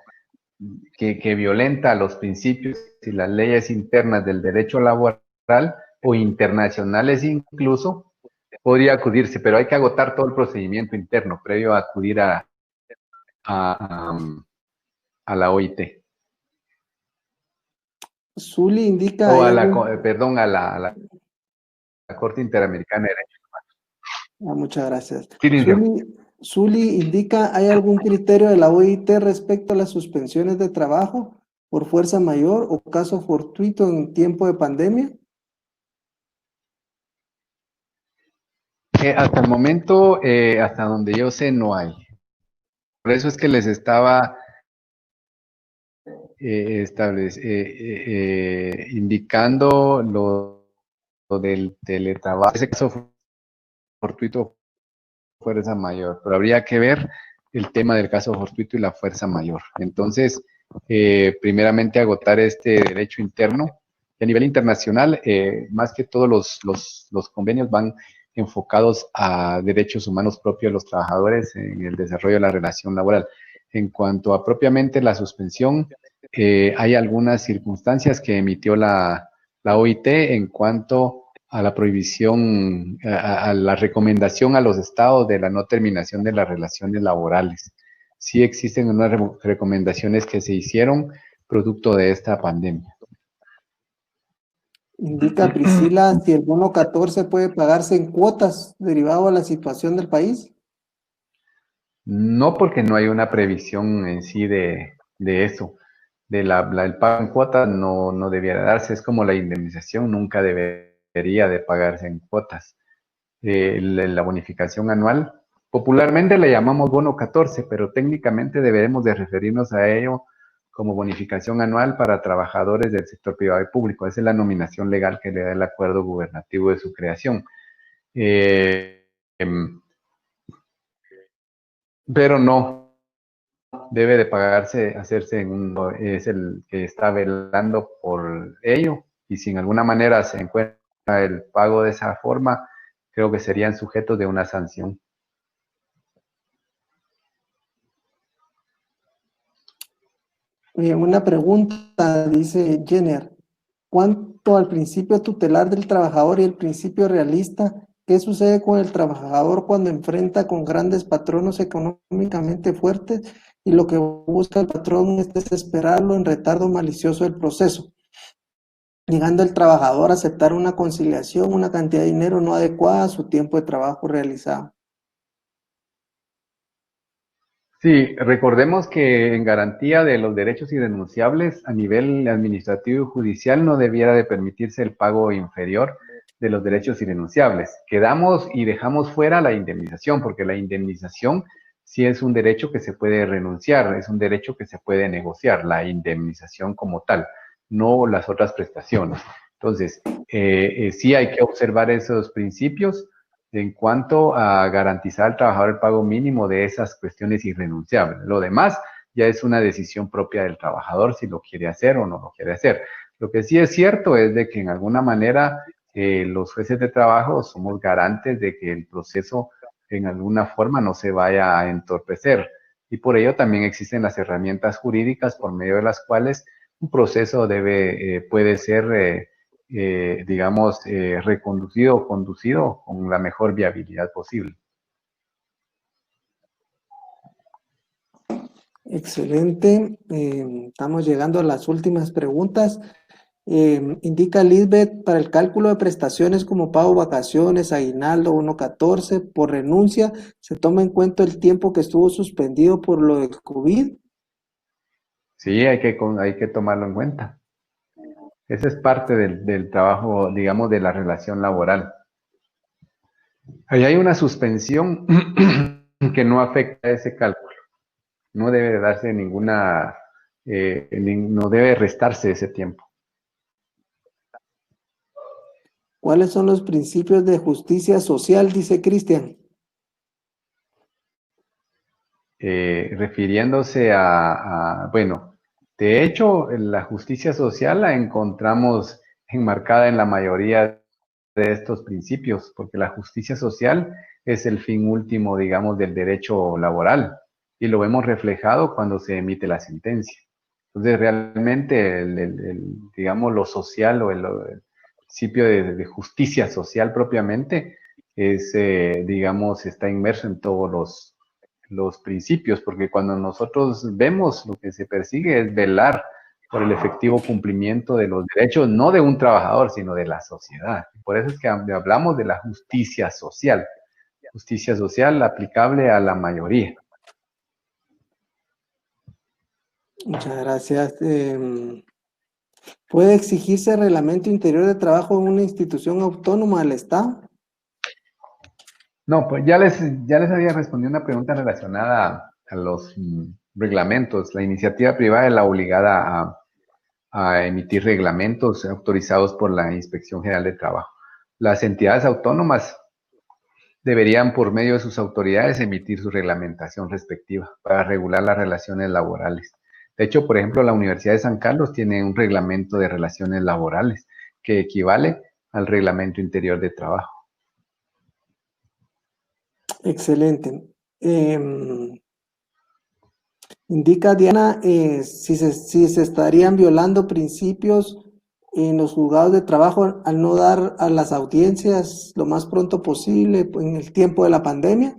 que violenta los principios y las leyes internas del derecho laboral o internacionales incluso, podría acudirse, pero hay que agotar todo el procedimiento interno previo a acudir a la OIT. Zuli indica, O ¿hay a la, algún... perdón, a la Corte Interamericana de Derechos Ah, muchas gracias. Humanos. Zuli indica, ¿hay algún criterio de la OIT respecto a las suspensiones de trabajo por fuerza mayor o caso fortuito en tiempo de pandemia? Hasta el momento, hasta donde yo sé, no hay. Por eso es que les estaba indicando lo del teletrabajo. Ese caso fortuito, fuerza mayor, pero habría que ver el tema del caso fortuito y la fuerza mayor. Entonces, primeramente agotar este derecho interno. Y a nivel internacional, más que todos los convenios van enfocados a derechos humanos propios de los trabajadores en el desarrollo de la relación laboral. En cuanto a propiamente la suspensión, hay algunas circunstancias que emitió la OIT en cuanto a la prohibición, a la recomendación a los estados de la no terminación de las relaciones laborales. Sí existen unas recomendaciones que se hicieron producto de esta pandemia. Indica Priscila si el bono 14 puede pagarse en cuotas derivado de la situación del país. No, porque no hay una previsión en sí de eso. El pago en cuotas no debiera darse, es como la indemnización, nunca debería de pagarse en cuotas. La bonificación anual, popularmente le llamamos bono 14, pero técnicamente deberemos de referirnos a ello como bonificación anual para trabajadores del sector privado y público. Esa es la nominación legal que le da el acuerdo gubernativo de su creación. Em, pero no debe de pagarse, hacerse es el que está velando por ello, y si en alguna manera se encuentra el pago de esa forma, creo que serían sujetos de una sanción. Una pregunta, dice Jenner. Cuanto al principio tutelar del trabajador y el principio realista, ¿qué sucede con el trabajador cuando enfrenta con grandes patronos económicamente fuertes y lo que busca el patrón es desesperarlo en retardo malicioso del proceso, llegando el trabajador a aceptar una conciliación, una cantidad de dinero no adecuada a su tiempo de trabajo realizado? Sí, recordemos que en garantía de los derechos irrenunciables a nivel administrativo y judicial no debiera de permitirse el pago inferior de los derechos irrenunciables. Quedamos y dejamos fuera la indemnización, porque la indemnización sí es un derecho que se puede renunciar, es un derecho que se puede negociar, la indemnización como tal, no las otras prestaciones. Entonces, sí hay que observar esos principios en cuanto a garantizar al trabajador el pago mínimo de esas cuestiones irrenunciables. Lo demás ya es una decisión propia del trabajador si lo quiere hacer o no lo quiere hacer. Lo que sí es cierto es de que en alguna manera los jueces de trabajo somos garantes de que el proceso en alguna forma no se vaya a entorpecer. Y por ello también existen las herramientas jurídicas por medio de las cuales un proceso puede ser digamos, reconducido o conducido con la mejor viabilidad posible. Excelente. Estamos llegando a las últimas preguntas. Indica Lisbeth, para el cálculo de prestaciones como pago vacaciones, aguinaldo 1.14, por renuncia, ¿se toma en cuenta el tiempo que estuvo suspendido por lo del COVID? Sí, hay que tomarlo en cuenta. Esa es parte del trabajo, digamos, de la relación laboral. Ahí hay una suspensión que no afecta a ese cálculo. No debe darse ninguna, no debe restarse ese tiempo. ¿Cuáles son los principios de justicia social? Dice Cristian. Refiriéndose bueno, de hecho, la justicia social la encontramos enmarcada en la mayoría de estos principios, porque la justicia social es el fin último, digamos, del derecho laboral, y lo vemos reflejado cuando se emite la sentencia. Entonces, realmente, digamos, lo social o el principio de justicia social propiamente es, digamos, está inmerso en todos los principios, porque cuando nosotros vemos, lo que se persigue es velar por el efectivo cumplimiento de los derechos, no de un trabajador, sino de la sociedad. Por eso es que hablamos de la justicia social aplicable a la mayoría. Muchas gracias. ¿Puede exigirse reglamento interior de trabajo en una institución autónoma del Estado? No, pues ya les había respondido una pregunta relacionada a los reglamentos. La iniciativa privada es la obligada a emitir reglamentos autorizados por la Inspección General de Trabajo. Las entidades autónomas deberían, por medio de sus autoridades, emitir su reglamentación respectiva para regular las relaciones laborales. De hecho, por ejemplo, la Universidad de San Carlos tiene un reglamento de relaciones laborales que equivale al Reglamento Interior de Trabajo. Excelente. Indica Diana si se estarían violando principios en los juzgados de trabajo al no dar a las audiencias lo más pronto posible en el tiempo de la pandemia.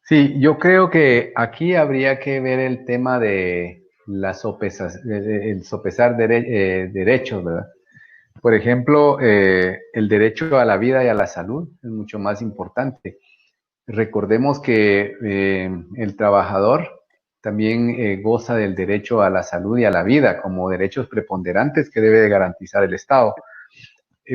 Sí, yo creo que aquí habría que ver el tema de el sopesar derechos, ¿verdad? Por ejemplo, el derecho a la vida y a la salud es mucho más importante. Recordemos que el trabajador también goza del derecho a la salud y a la vida como derechos preponderantes que debe de garantizar el Estado.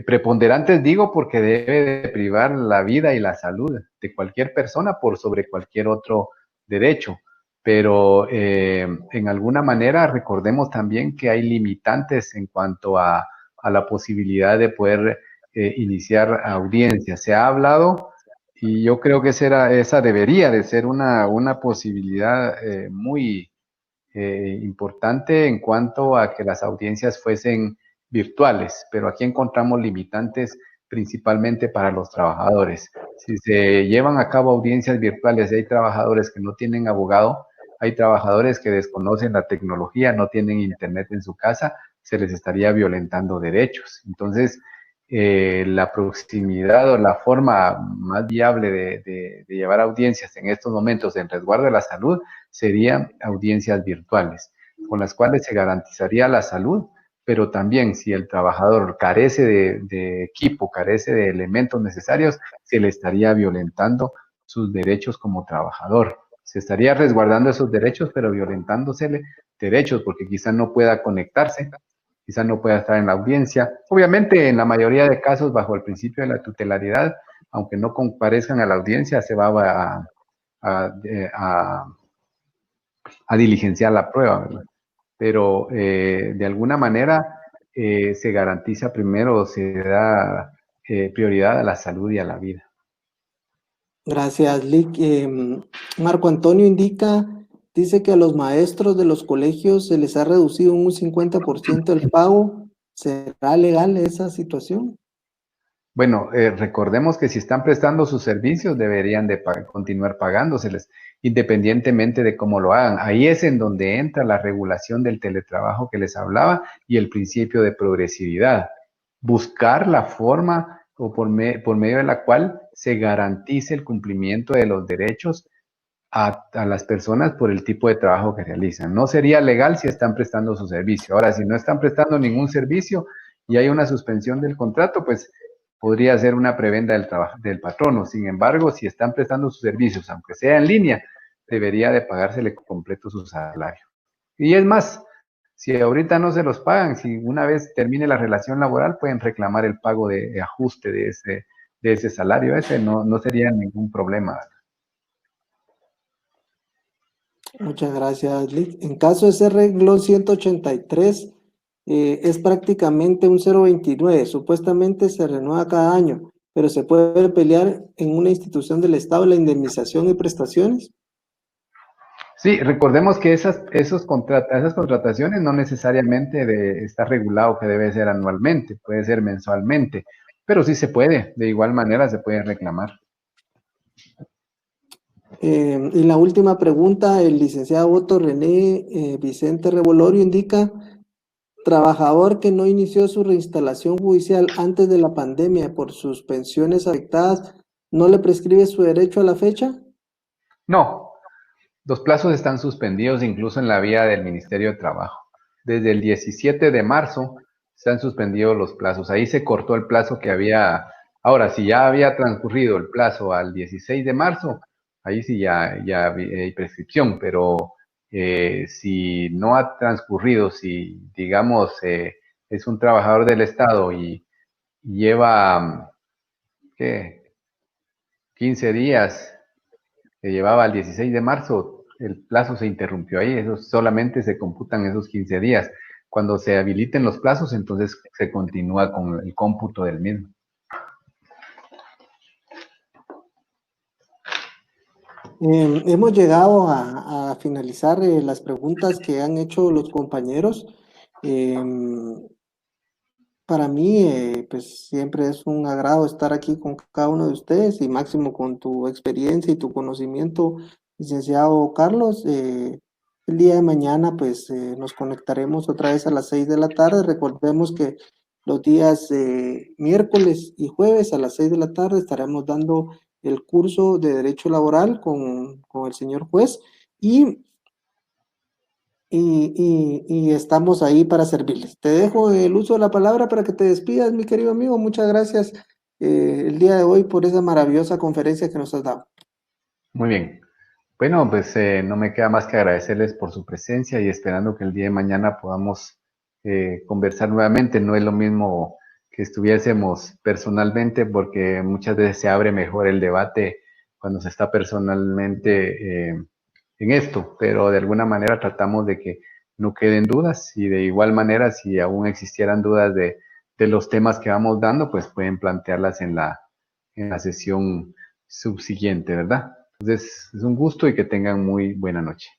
Preponderantes digo porque debe de privar la vida y la salud de cualquier persona por sobre cualquier otro derecho. Pero en alguna manera recordemos también que hay limitantes en cuanto a la posibilidad de poder iniciar audiencias. Se ha hablado y yo creo que esa debería de ser una posibilidad muy importante en cuanto a que las audiencias fuesen virtuales, pero aquí encontramos limitantes principalmente para los trabajadores. Si se llevan a cabo audiencias virtuales y hay trabajadores que no tienen abogado, hay trabajadores que desconocen la tecnología, no tienen internet en su casa, se les estaría violentando derechos. Entonces, la proximidad o la forma más viable de llevar audiencias en estos momentos en resguardo de la salud serían audiencias virtuales, con las cuales se garantizaría la salud, pero también si el trabajador carece de equipo, carece de elementos necesarios, se le estaría violentando sus derechos como trabajador. Se estaría resguardando esos derechos, pero violentándosele derechos, porque quizá no pueda conectarse, quizá no pueda estar en la audiencia. Obviamente, en la mayoría de casos, bajo el principio de la tutelaridad, aunque no comparezcan a la audiencia, se va a diligenciar la prueba, ¿verdad? Pero de alguna manera se garantiza primero, se da prioridad a la salud y a la vida. Gracias, Lick. Marco Antonio dice que a los maestros de los colegios se les ha reducido un 50% el pago. ¿Será legal esa situación? Bueno, recordemos que si están prestando sus servicios deberían de continuar pagándoseles, independientemente de cómo lo hagan. Ahí es en donde entra la regulación del teletrabajo que les hablaba y el principio de progresividad. Buscar la forma o por medio de la cual se garantice el cumplimiento de los derechos a las personas por el tipo de trabajo que realizan. No sería legal si están prestando su servicio. Ahora, si no están prestando ningún servicio y hay una suspensión del contrato, pues podría ser una prebenda del patrono. Sin embargo, si están prestando sus servicios, aunque sea en línea, debería de pagársele completo su salario. Y es más, si ahorita no se los pagan, si una vez termine la relación laboral, pueden reclamar el pago de ajuste de ese salario. Ese no sería ningún problema. Muchas gracias, Lick. En caso de ese renglón 183, es prácticamente un 0,29. Supuestamente se renueva cada año, pero se puede pelear en una institución del Estado la indemnización y prestaciones. Sí, recordemos que esas contrataciones no necesariamente está regulado que debe ser anualmente, puede ser mensualmente, pero sí se puede, de igual manera se puede reclamar. Y la última pregunta, el licenciado Otto René Vicente Revolorio indica, trabajador que no inició su reinstalación judicial antes de la pandemia por sus pensiones afectadas, ¿no le prescribe su derecho a la fecha? No, los plazos están suspendidos incluso en la vía del Ministerio de Trabajo. Desde el 17 de marzo se han suspendido los plazos. Ahí se cortó el plazo que había. Ahora, si ya había transcurrido el plazo al 16 de marzo, ahí sí ya hay prescripción, pero si no ha transcurrido, si digamos es un trabajador del Estado y lleva, ¿qué? 15 días que llevaba al 16 de marzo, el plazo se interrumpió ahí, eso solamente se computan esos 15 días. Cuando se habiliten los plazos, entonces se continúa con el cómputo del mismo. Hemos llegado a finalizar las preguntas que han hecho los compañeros. Em, Para mí, pues siempre es un agrado estar aquí con cada uno de ustedes y máximo con tu experiencia y tu conocimiento, licenciado Carlos. El día de mañana, pues nos conectaremos otra vez a las 6 de la tarde. Recordemos que los días miércoles y jueves a las 6 de la tarde estaremos dando el curso de Derecho Laboral con el señor juez y y estamos ahí para servirles. Te dejo el uso de la palabra para que te despidas, mi querido amigo. Muchas gracias el día de hoy por esa maravillosa conferencia que nos has dado. Muy bien. Bueno, pues no me queda más que agradecerles por su presencia y esperando que el día de mañana podamos conversar nuevamente. No es lo mismo que estuviésemos personalmente porque muchas veces se abre mejor el debate cuando se está personalmente en esto, pero de alguna manera tratamos de que no queden dudas y de igual manera si aún existieran dudas de los temas que vamos dando, pues pueden plantearlas en la sesión subsiguiente, ¿verdad? Entonces, es un gusto y que tengan muy buena noche.